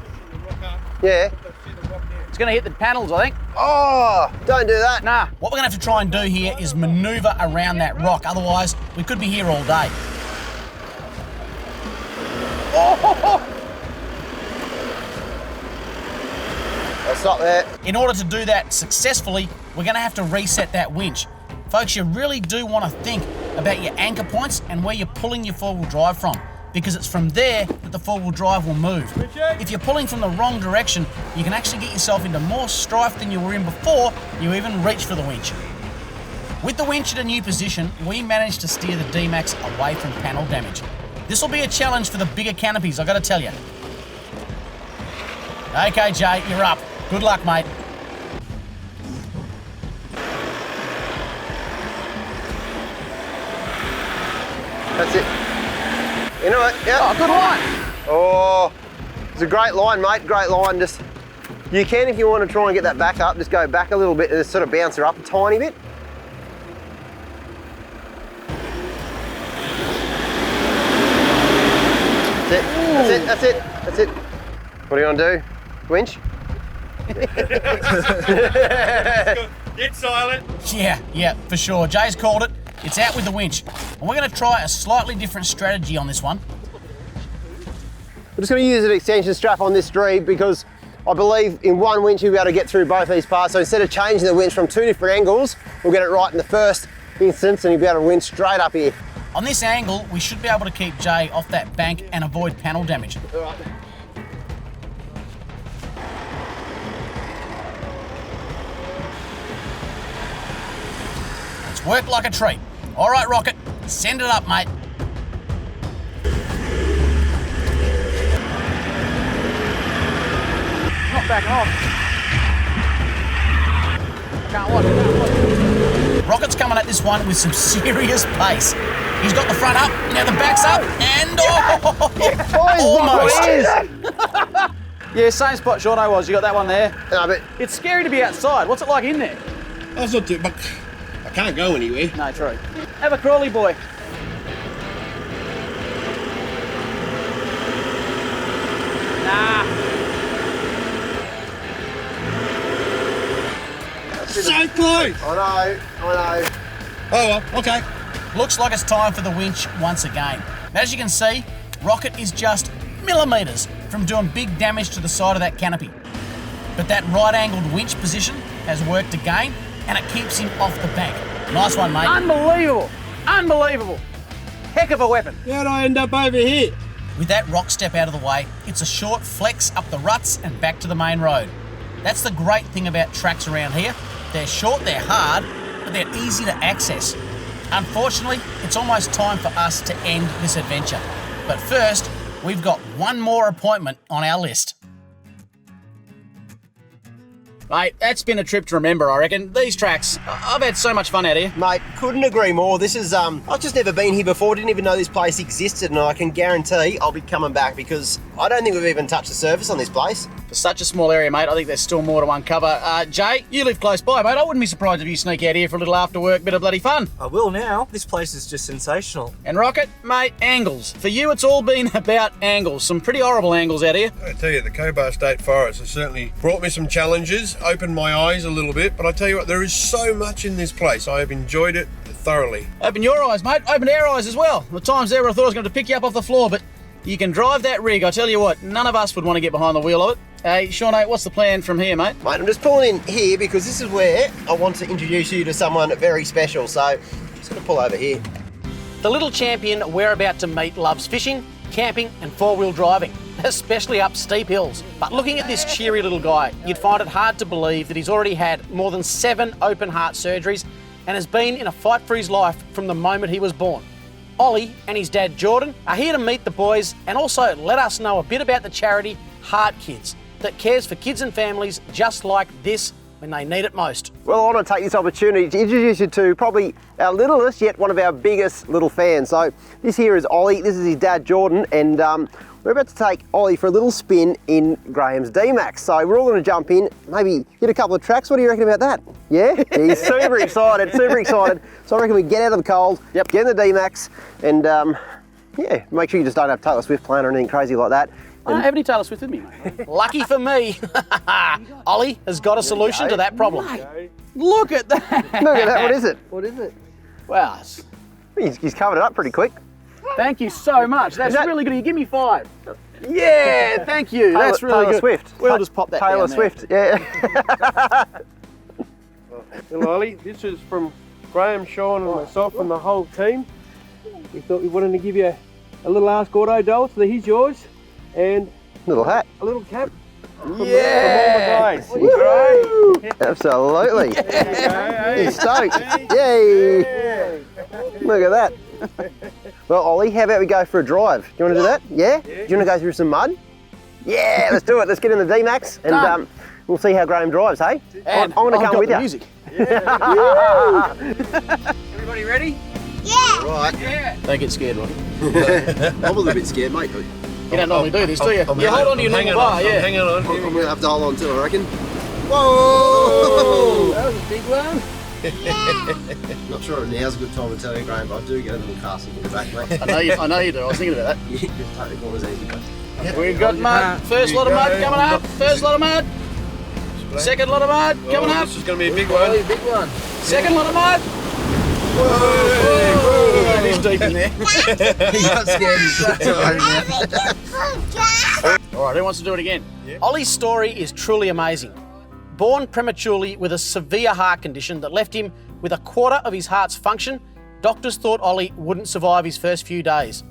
Speaker 3: Yeah.
Speaker 4: It's going to hit the panels, I think.
Speaker 3: Oh, don't do that.
Speaker 4: Nah. What we're going to have to try and do here is manoeuvre around that rock. Otherwise, we could be here all day. Oh!
Speaker 3: I'll stop there.
Speaker 4: In order to do that successfully, we're going to have to reset that winch. Folks, you really do want to think about your anchor points and where you're pulling your four-wheel drive from, because it's from there that the four-wheel drive will move. If you're pulling from the wrong direction, you can actually get yourself into more strife than you were in before you even reach for the winch. With the winch at a new position, we managed to steer the D-Max away from panel damage. This will be a challenge for the bigger canopies, I've got to tell you. Okay, Jay, you're up. Good luck, mate.
Speaker 3: That's it. You know it, yeah.
Speaker 4: Oh, good line.
Speaker 3: Oh, it's a great line, mate, great line. Just, you can, if you want to try and get that back up, just go back a little bit and just sort of bounce her up a tiny bit. That's it, that's it, that's it, that's it. What do you want to do? Winch?
Speaker 5: Get silent.
Speaker 4: Yeah, for sure. Jay's called it. It's out with the winch. And we're going to try a slightly different strategy on this one.
Speaker 3: We're just going to use an extension strap on this street because I believe in one winch you'll be able to get through both these parts. So instead of changing the winch from two different angles, we'll get it right in the first instance and you'll be able to winch straight up here.
Speaker 4: On this angle, we should be able to keep Jay off that bank and avoid panel damage.
Speaker 3: All right.
Speaker 4: It's worked like a treat. All right, Rocket, send it up, mate.
Speaker 2: Not backing off. Can't watch.
Speaker 4: Rocket's coming at this one with some serious pace. He's got the front up, now the back's up, and almost.
Speaker 2: Yeah, same spot Shauno was. You got that one there.
Speaker 3: No, but
Speaker 2: It's scary to be outside. What's it like in there?
Speaker 1: That's not too, but I can't go anywhere.
Speaker 2: No, true. Have a crawly, boy. Nah.
Speaker 1: So close!
Speaker 3: I know.
Speaker 1: Oh well, okay.
Speaker 4: Looks like it's time for the winch once again. As you can see, Rocket is just millimetres from doing big damage to the side of that canopy. But that right-angled winch position has worked again, and it keeps him off the bank. Nice one, mate.
Speaker 2: Unbelievable. Unbelievable. Heck of a weapon.
Speaker 8: How'd I end up over here?
Speaker 4: With that rock step out of the way, it's a short flex up the ruts and back to the main road. That's the great thing about tracks around here. They're short, they're hard, but they're easy to access. Unfortunately, it's almost time for us to end this adventure. But first, we've got one more appointment on our list. Mate, that's been a trip to remember, I reckon. These tracks, I've had so much fun out here.
Speaker 3: Mate, couldn't agree more. This is, I've just never been here before, didn't even know this place existed, and I can guarantee I'll be coming back because I don't think we've even touched the surface on this place.
Speaker 4: For such a small area, mate, I think there's still more to uncover. Jay, you live close by, mate. I wouldn't be surprised if you sneak out here for a little after work bit of bloody fun.
Speaker 10: I will now. This place is just sensational.
Speaker 4: And Rocket, mate, angles. For you, it's all been about angles. Some pretty horrible angles out here.
Speaker 1: I tell you, the Cobar State Forest has certainly brought me some challenges, opened my eyes a little bit, but I tell you what, there is so much in this place. I have enjoyed it thoroughly.
Speaker 4: Open your eyes, mate. Open our eyes as well. The times there I thought I was going to pick you up off the floor, but you can drive that rig. I tell you what, none of us would want to get behind the wheel of it.
Speaker 2: Hey, Shauno, what's the plan from here, mate?
Speaker 3: Mate, I'm just pulling in here because this is where I want to introduce you to someone very special. So, I'm just going to pull over here.
Speaker 4: The little champion we're about to meet loves fishing, camping and four-wheel driving, especially up steep hills. But looking at this cheery little guy, you'd find it hard to believe that he's already had more than 7 open heart surgeries and has been in a fight for his life from the moment he was born. Ollie and his dad Jordan are here to meet the boys and also let us know a bit about the charity Heart Kids that cares for kids and families just like this when they need it most.
Speaker 3: Well, I want to take this opportunity to introduce you to probably our littlest, yet one of our biggest little fans. So this here is Ollie, this is his dad Jordan, and we're about to take Ollie for a little spin in Graham's D-Max. So we're all going to jump in, maybe hit a couple of tracks. What do you reckon about that? Yeah? He's super excited, super excited. So I reckon we get out of the cold, get in the D-Max, and yeah, make sure you just don't have Taylor Swift playing or anything crazy like that.
Speaker 2: I don't have any Taylor Swift with me, mate.
Speaker 4: Lucky for me, Ollie has got a solution to that problem.
Speaker 2: Look at that.
Speaker 3: Look at that, what is it? What is it?
Speaker 2: Wow.
Speaker 3: He's covered it up pretty quick.
Speaker 2: Thank you so much. That's really good. You give me 5. Yeah, thank you. That's really
Speaker 3: Taylor
Speaker 2: good.
Speaker 3: Swift.
Speaker 2: We'll just pop that
Speaker 3: Taylor
Speaker 2: down there.
Speaker 3: Swift, yeah.
Speaker 5: Hello, Ollie. This is from Graham, Shaun and myself and the whole team. We thought we wanted to give you a little Ask Auto doll, so he's yours, and
Speaker 3: Little hat.
Speaker 5: a little cap from all
Speaker 2: Yeah.
Speaker 5: the guys.
Speaker 3: Absolutely.
Speaker 5: Yeah.
Speaker 3: He's stoked. Yay. Look at that. Well, Ollie, how about we go for a drive? Do you want to do that? Yeah? Do you want to go through some mud? Yeah, let's do it. Let's get in the D-Max and we'll see how Graham drives, hey?
Speaker 2: And
Speaker 3: I'm going to
Speaker 2: I've
Speaker 3: come
Speaker 2: got
Speaker 3: with
Speaker 2: the
Speaker 3: you.
Speaker 2: music.
Speaker 5: Everybody ready?
Speaker 3: Right.
Speaker 2: Yeah. Don't get scared, Roddy.
Speaker 3: I'm a little bit scared, mate.
Speaker 2: You don't normally do this, do you? You hold on to your normal bar, yeah.
Speaker 1: Hang on.
Speaker 3: I'm going to have to hold on to it, I reckon. Whoa!
Speaker 5: That was a big one.
Speaker 3: Not sure if now's a good time to tell you, Graham, but I do get a little casting in the back, mate.
Speaker 2: I know you do. I was thinking about that.
Speaker 3: Yeah, just take the corners easy, mate.
Speaker 2: We've got mud. First lot of mud coming up. First lot of mud. Second lot of mud coming up.
Speaker 1: This is going to be a big one.
Speaker 5: Big one.
Speaker 2: Second lot of mud. Whoa! It is deep in there.
Speaker 3: He got scared.
Speaker 2: All right, who wants to do it again?
Speaker 4: Ollie's story is truly amazing. Born prematurely with a severe heart condition that left him with a quarter of his heart's function, doctors thought Ollie wouldn't survive his first few days.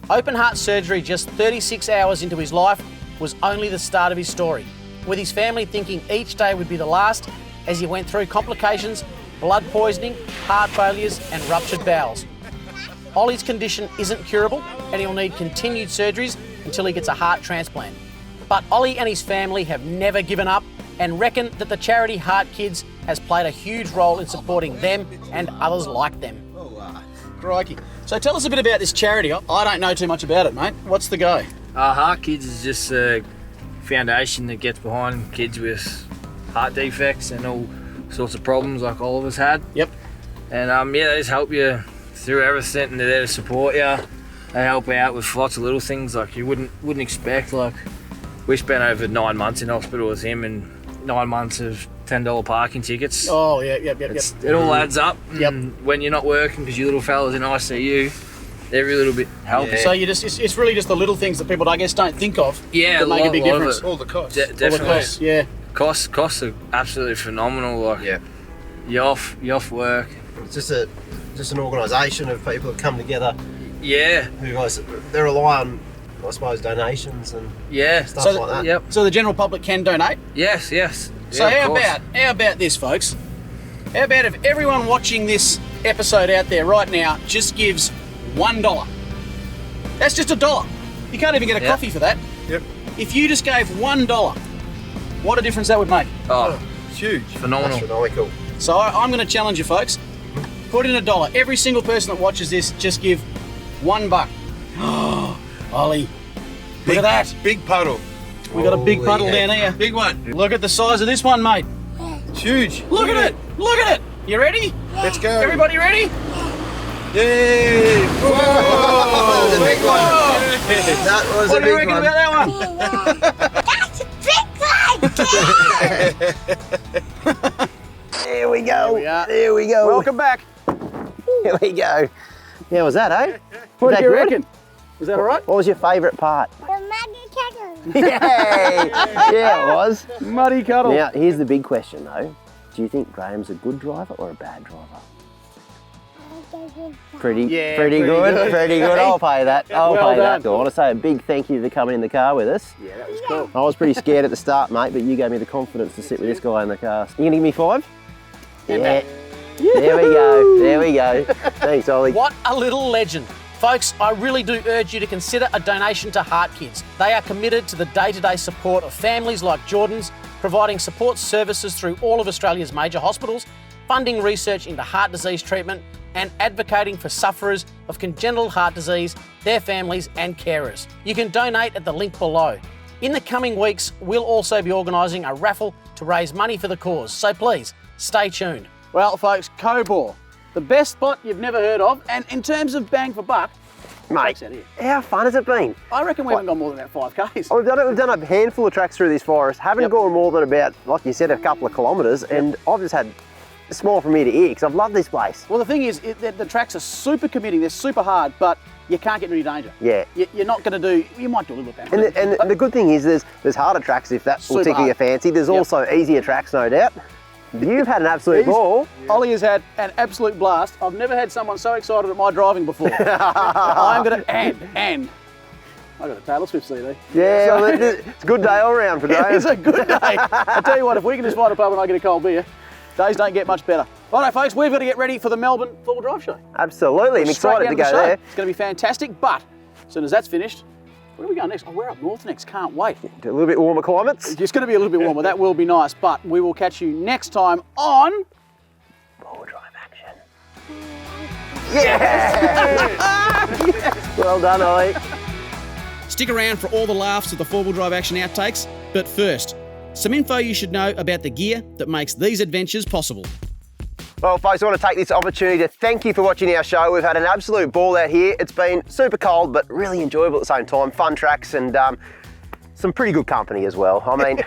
Speaker 4: Open heart surgery just 36 hours into his life was only the start of his story, with his family thinking each day would be the last as he went through complications, blood poisoning, heart failures and ruptured bowels. Ollie's condition isn't curable and he'll need continued surgeries until he gets a heart transplant. But Ollie and his family have never given up and reckon that the charity Heart Kids has played a huge role in supporting them and others like them.
Speaker 2: Crikey. So tell us a bit about this charity. I don't know too much about it, mate. What's the go?
Speaker 11: Heart Kids is just a foundation that gets behind kids with heart defects and all sorts of problems like all of us had.
Speaker 2: Yep.
Speaker 11: And yeah, they just help you through everything and they're there to support you. They help out with lots of little things like you wouldn't expect. Like we spent over 9 months in hospital with him and 9 months of $10 parking tickets.
Speaker 2: Oh, yeah, yep.
Speaker 11: It all adds up.
Speaker 2: Yep.
Speaker 11: And when you're not working because your little fella's in ICU, every little bit helps.
Speaker 2: So it's really just the little things that people, I guess, don't think of
Speaker 11: Yeah,
Speaker 2: that make a big
Speaker 11: lot of
Speaker 2: difference.
Speaker 11: it.
Speaker 1: All the costs.
Speaker 11: Definitely.
Speaker 2: All the costs, yeah.
Speaker 11: Costs are absolutely phenomenal. Like you're off work.
Speaker 3: It's just an organisation of people that come together.
Speaker 11: Yeah.
Speaker 3: Who guys they rely on, I suppose, donations and stuff
Speaker 2: So
Speaker 3: like that.
Speaker 11: Yep.
Speaker 2: So the general public can donate?
Speaker 11: Yes.
Speaker 2: So
Speaker 11: Yeah,
Speaker 2: how
Speaker 11: of course.
Speaker 2: about this, folks? How about if everyone watching this episode out there right now just gives $1? That's just $1. You can't even get a coffee for that.
Speaker 1: Yep.
Speaker 2: If you just gave $1, what a difference that would make.
Speaker 11: Oh,
Speaker 1: It's huge.
Speaker 11: phenomenal.
Speaker 3: Astronomical.
Speaker 2: So I'm going to challenge you, folks. Put in $1. Every single person that watches this, just give $1. Oh, Ollie, look at that.
Speaker 1: Big puddle.
Speaker 2: We got a big
Speaker 3: Holy
Speaker 2: puddle
Speaker 3: heck.
Speaker 2: down here.
Speaker 1: Big one.
Speaker 2: Look at the size of this one, mate.
Speaker 1: It's huge.
Speaker 2: Look at it. Look at it. You ready?
Speaker 1: Let's go.
Speaker 2: Everybody ready?
Speaker 1: Yay!
Speaker 3: That was a big one. That was
Speaker 2: What
Speaker 3: a
Speaker 2: do you
Speaker 3: big
Speaker 2: reckon
Speaker 3: one.
Speaker 2: about that one?
Speaker 3: There we go.
Speaker 2: we are.
Speaker 3: There we go.
Speaker 2: Welcome back.
Speaker 3: Here we go. How was that, eh?
Speaker 2: What
Speaker 3: Was
Speaker 2: do you
Speaker 3: that good?
Speaker 2: reckon? Was that all right?
Speaker 3: What was your favourite part? Yay! Yeah, it was.
Speaker 2: Muddy cuddle.
Speaker 3: Now, here's the big question though. Do you think Graham's a good driver or a bad driver? Pretty good. Pretty good. I'll pay that. I'll
Speaker 2: Well
Speaker 3: pay that.
Speaker 2: done.
Speaker 3: I want to say a big thank you for coming in the car with us.
Speaker 2: Yeah, that was cool.
Speaker 3: I was pretty scared at the start, mate, but you gave me the confidence to sit with this guy in the car. You gonna give me 5? Yeah. There we go. There we go. Thanks, Ollie.
Speaker 4: What a little legend. Folks, I really do urge you to consider a donation to Heart Kids. They are committed to the day-to-day support of families like Jordan's, providing support services through all of Australia's major hospitals, funding research into heart disease treatment, and advocating for sufferers of congenital heart disease, their families and carers. You can donate at the link below. In the coming weeks, we'll also be organising a raffle to raise money for the cause, so please, stay tuned.
Speaker 2: Well, folks, Cobor, the best spot you've never heard of, and in terms of bang for buck,
Speaker 3: Mate,
Speaker 2: out here.
Speaker 3: how fun has it been?
Speaker 2: I reckon we haven't gone more than about 5Ks.
Speaker 3: We've done a handful of tracks through this forest, haven't gone more than about, like you said, a couple of kilometres, and I've just had a smile from ear to ear because I've loved this place.
Speaker 2: Well, the thing is, the tracks are super committing, they're super hard, but you can't get in any danger.
Speaker 3: Yeah.
Speaker 2: You're not going to do, you might do a little bit
Speaker 3: And the good thing is there's harder tracks if that will
Speaker 2: Super
Speaker 3: tickle your
Speaker 2: hard.
Speaker 3: fancy. There's also easier tracks, no doubt. You've had an absolute ball.
Speaker 2: Ollie has had an absolute blast. I've never had someone so excited at my driving before. I'm going to, and I got a Taylor Swift CD.
Speaker 3: Yeah, well, it's a good day all round for Graham.
Speaker 2: It's a good day. I tell you what, if we can just find a pub and I get a cold beer, days don't get much better. Righto, folks, we've got to get ready for the Melbourne four-wheel drive show.
Speaker 3: Absolutely, I'm
Speaker 2: Straight
Speaker 3: excited
Speaker 2: down
Speaker 3: to
Speaker 2: the
Speaker 3: go
Speaker 2: show.
Speaker 3: there.
Speaker 2: It's going to be fantastic, but as soon as that's finished, where are we going next? Oh, we're up north next. Can't wait.
Speaker 3: A little bit warmer climates.
Speaker 2: It's going to be a little bit warmer. That will be nice, but we will catch you next time on
Speaker 3: Four-wheel drive action. Yes! Well done, Ollie.
Speaker 4: Stick around for all the laughs of the four-wheel drive action outtakes, but first, some info you should know about the gear that makes these adventures possible.
Speaker 3: Well, folks, I want to take this opportunity to thank you for watching our show. We've had an absolute ball out here. It's been super cold, but really enjoyable at the same time. Fun tracks and some pretty good company as well. I mean,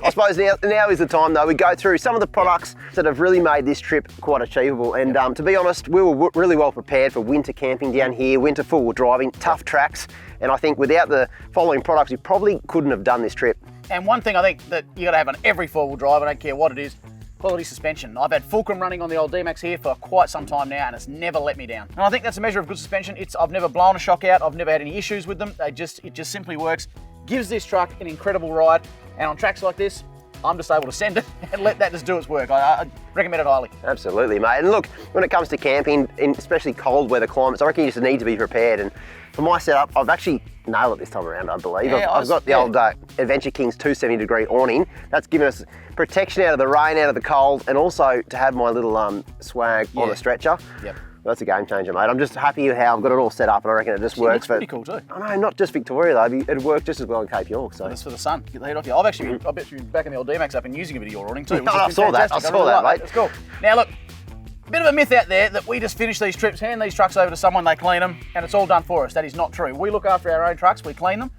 Speaker 3: I suppose now is the time, though. We go through some of the products that have really made this trip quite achievable. And to be honest, we were really well prepared for winter camping down here, winter four-wheel driving, tough tracks. And I think without the following products, we probably couldn't have done this trip.
Speaker 2: And one thing I think that you got to have on every four-wheel drive, I don't care what it is, quality suspension. I've had Fulcrum running on the old D-Max here for quite some time now, and it's never let me down. And I think that's a measure of good suspension. I've never blown a shock out. I've never had any issues with them. It just simply works. Gives this truck an incredible ride. And on tracks like this, I'm just able to send it and let that just do its work. I recommend it highly.
Speaker 3: Absolutely, mate. And look, when it comes to camping, in especially cold weather climates, I reckon you just need to be prepared. And for my setup, I've actually nailed it this time around, I believe.
Speaker 2: Yeah,
Speaker 3: I've got the old Adventure Kings 270-degree awning. That's given us protection out of the rain, out of the cold, and also to have my little swag on the stretcher.
Speaker 2: Yep.
Speaker 3: Well, that's a game changer, mate. I'm just happy with how I've got it all set up, and I reckon it just works.
Speaker 2: It's pretty cool too.
Speaker 3: I know, not just Victoria though. It'd work just as well in Cape York. So
Speaker 2: That's for the sun. Get the heat off you. I bet you back in the old D-Max up and using a bit of your awning too. Which
Speaker 3: I
Speaker 2: has been
Speaker 3: saw that.
Speaker 2: fantastic.
Speaker 3: I saw that, mate.
Speaker 2: That's cool. Now look, a bit of a myth out there that we just finish these trips, hand these trucks over to someone, they clean them, and it's all done for us. That is not true. We look after our own trucks, we clean them,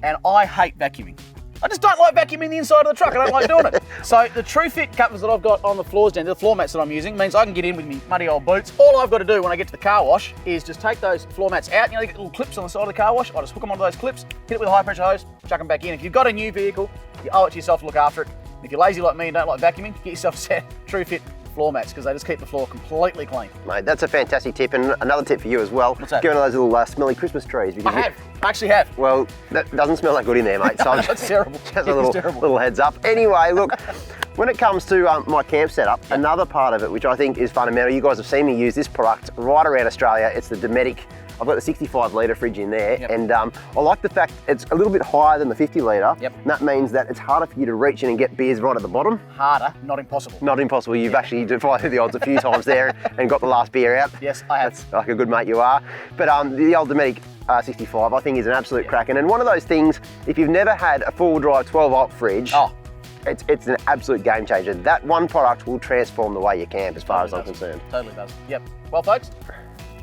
Speaker 2: and I hate vacuuming. I just don't like vacuuming the inside of the truck. I don't like doing it. So the True Fit covers that I've got on the floors down there, the floor mats that I'm using, means I can get in with me muddy old boots. All I've got to do when I get to the car wash is just take those floor mats out. You know, they get little clips on the side of the car wash. I just hook them onto those clips, hit it with a high pressure hose, chuck them back in. If you've got a new vehicle, you owe it to yourself to look after it. If you're lazy like me and don't like vacuuming, get yourself a set of True Fit floor mats because they just keep the floor completely clean.
Speaker 3: mate, that's a fantastic tip, and another tip for you as well.
Speaker 2: What's that?
Speaker 3: Get one of those little smelly Christmas trees. Because
Speaker 2: I actually have.
Speaker 3: Well, that doesn't smell that good in there, mate. So
Speaker 2: That's terrible.
Speaker 3: Just a little heads up. Anyway, look, when it comes to my camp setup, another part of it, which I think is fundamental, you guys have seen me use this product right around Australia. It's the Dometic. I've got the 65 litre fridge in there, and I like the fact it's a little bit higher than the 50 litre.
Speaker 2: Yep.
Speaker 3: And that means that it's harder for you to reach in and get beers right at the bottom.
Speaker 2: Harder, not impossible.
Speaker 3: Not impossible. You've actually defied the odds a few times there and got the last beer out.
Speaker 2: Yes, I have.
Speaker 3: That's like a good mate you are. But the old Dometic 65, I think, is an absolute cracking. And one of those things, if you've never had a four-wheel drive 12-volt fridge, it's an absolute game changer. That one product will transform the way you camp, as far as I'm concerned.
Speaker 2: Totally does. Yep. Well, folks,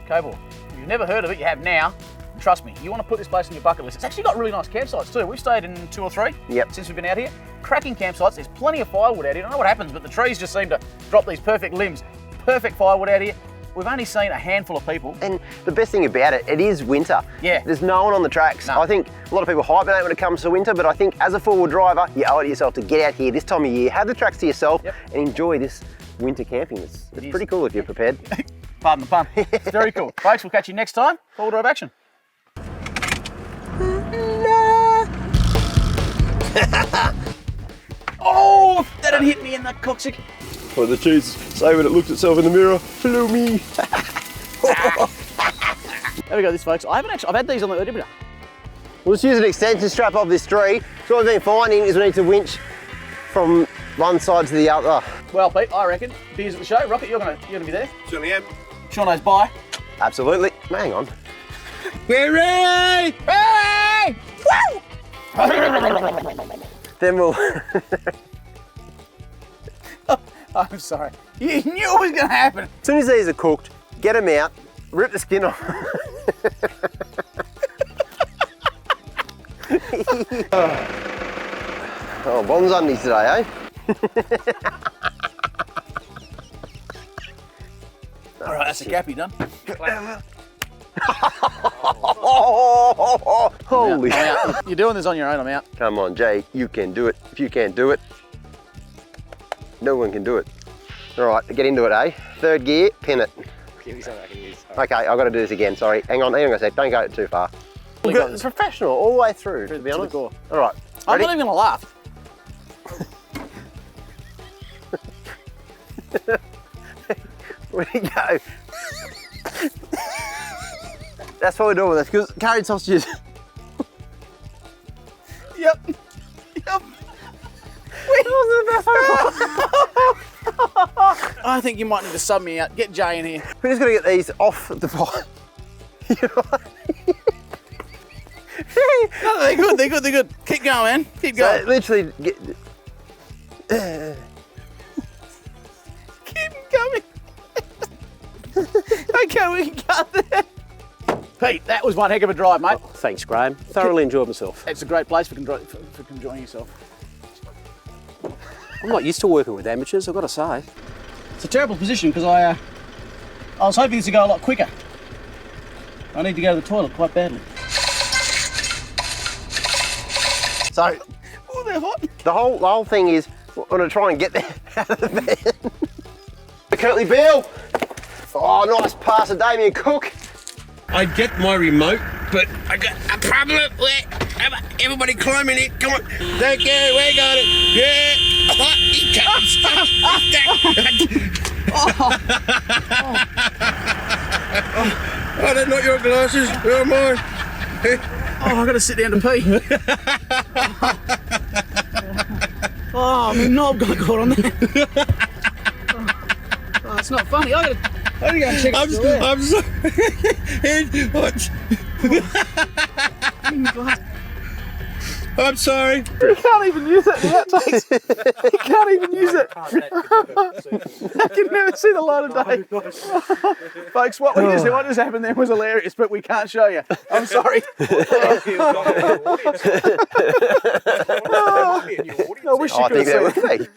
Speaker 2: Cahill, if you've never heard of it, you have now. And trust me, you want to put this place on your bucket list. It's actually got really nice campsites too. We've stayed in 2 or 3 since we've been out here. Cracking campsites. There's plenty of firewood out here. I don't know what happens, but the trees just seem to drop these perfect limbs. Perfect firewood out here. we've only seen a handful of people.
Speaker 3: And the best thing about it, it is winter.
Speaker 2: Yeah.
Speaker 3: There's no one on the tracks.
Speaker 2: No.
Speaker 3: I think a lot of people hype it out when it comes to winter, but I think as a four-wheel driver, you owe it to yourself to get out here this time of year, have the tracks to yourself, and enjoy this winter camping. It's pretty cool if you're prepared.
Speaker 2: Pardon the pun. It's very cool. Folks, we'll catch you next time. Four-wheel drive action. Oh, that had hit me in the coccyx.
Speaker 5: Or the cheese say when it looked itself in the mirror, hello me.
Speaker 2: There we go, this folks. I've had these on the Isuzu.
Speaker 3: We'll just use an extension strap off this tree. So what we've been finding is we need to winch from one side to the other.
Speaker 2: Well, Pete, I reckon. Beers at the show. Rocket, you're gonna be there.
Speaker 1: Certainly am.
Speaker 2: Shauno's bye.
Speaker 3: Absolutely. Hang on.
Speaker 1: We're ready!
Speaker 2: Hey! Woo!
Speaker 3: Then we'll...
Speaker 2: I'm sorry. You knew it was gonna happen.
Speaker 3: As soon as these are cooked, get them out, rip the skin off. Oh, Bonds undies today, eh?
Speaker 2: All right, that's a gappy done.
Speaker 3: Holy
Speaker 2: I'm out. You're doing this on your own, I'm out.
Speaker 3: Come on, Jay, you can do it. If you can't do it, no one can do it. All right, get into it, eh? Third gear, pin it.
Speaker 10: Give me something I can use.
Speaker 3: Okay, I've got to do this again, sorry. Hang on a sec, don't go too far. It's professional all the way through, to be honest. All right,
Speaker 2: I'm
Speaker 3: ready?
Speaker 2: not even gonna laugh.
Speaker 3: Where'd he go? That's what we're doing with this, because carried sausages.
Speaker 2: Yep. I think you might need to sub me out. Get Jay in here.
Speaker 3: We're just going to get these off the fire.
Speaker 2: No, they're good. Keep going, man. Keep going.
Speaker 3: So literally, get...
Speaker 2: Keep coming. Okay, we can cut there. Pete, that was one heck of a drive, mate.
Speaker 9: Oh, thanks, Graham. Thoroughly enjoyed myself.
Speaker 2: It's a great place for enjoying yourself.
Speaker 9: I'm not used to working with amateurs, I've got to say.
Speaker 2: It's a terrible position because I was hoping this would go a lot quicker. I need to go to the toilet quite badly.
Speaker 3: So,
Speaker 2: oh, they're hot.
Speaker 3: The whole thing is, we're going to try and get there out of the van. Curtly Bill. Oh, nice pass to Damien Cook.
Speaker 1: I get my remote, but I got a problem with everybody climbing it. Come on. Thank you. We got it. Yeah. Oh, he oh, they're not your glasses. They're mine.
Speaker 2: Oh, I've got to sit down to pee. Oh, my knob got caught on there. Oh, it's not funny. I gotta go and check
Speaker 1: I'm sorry. I'm sorry.
Speaker 2: You can't even use it. You can't even use it. I can never see the light of day. Folks, what just happened there was hilarious, but we can't show you. I'm sorry. I wish you could have seen it.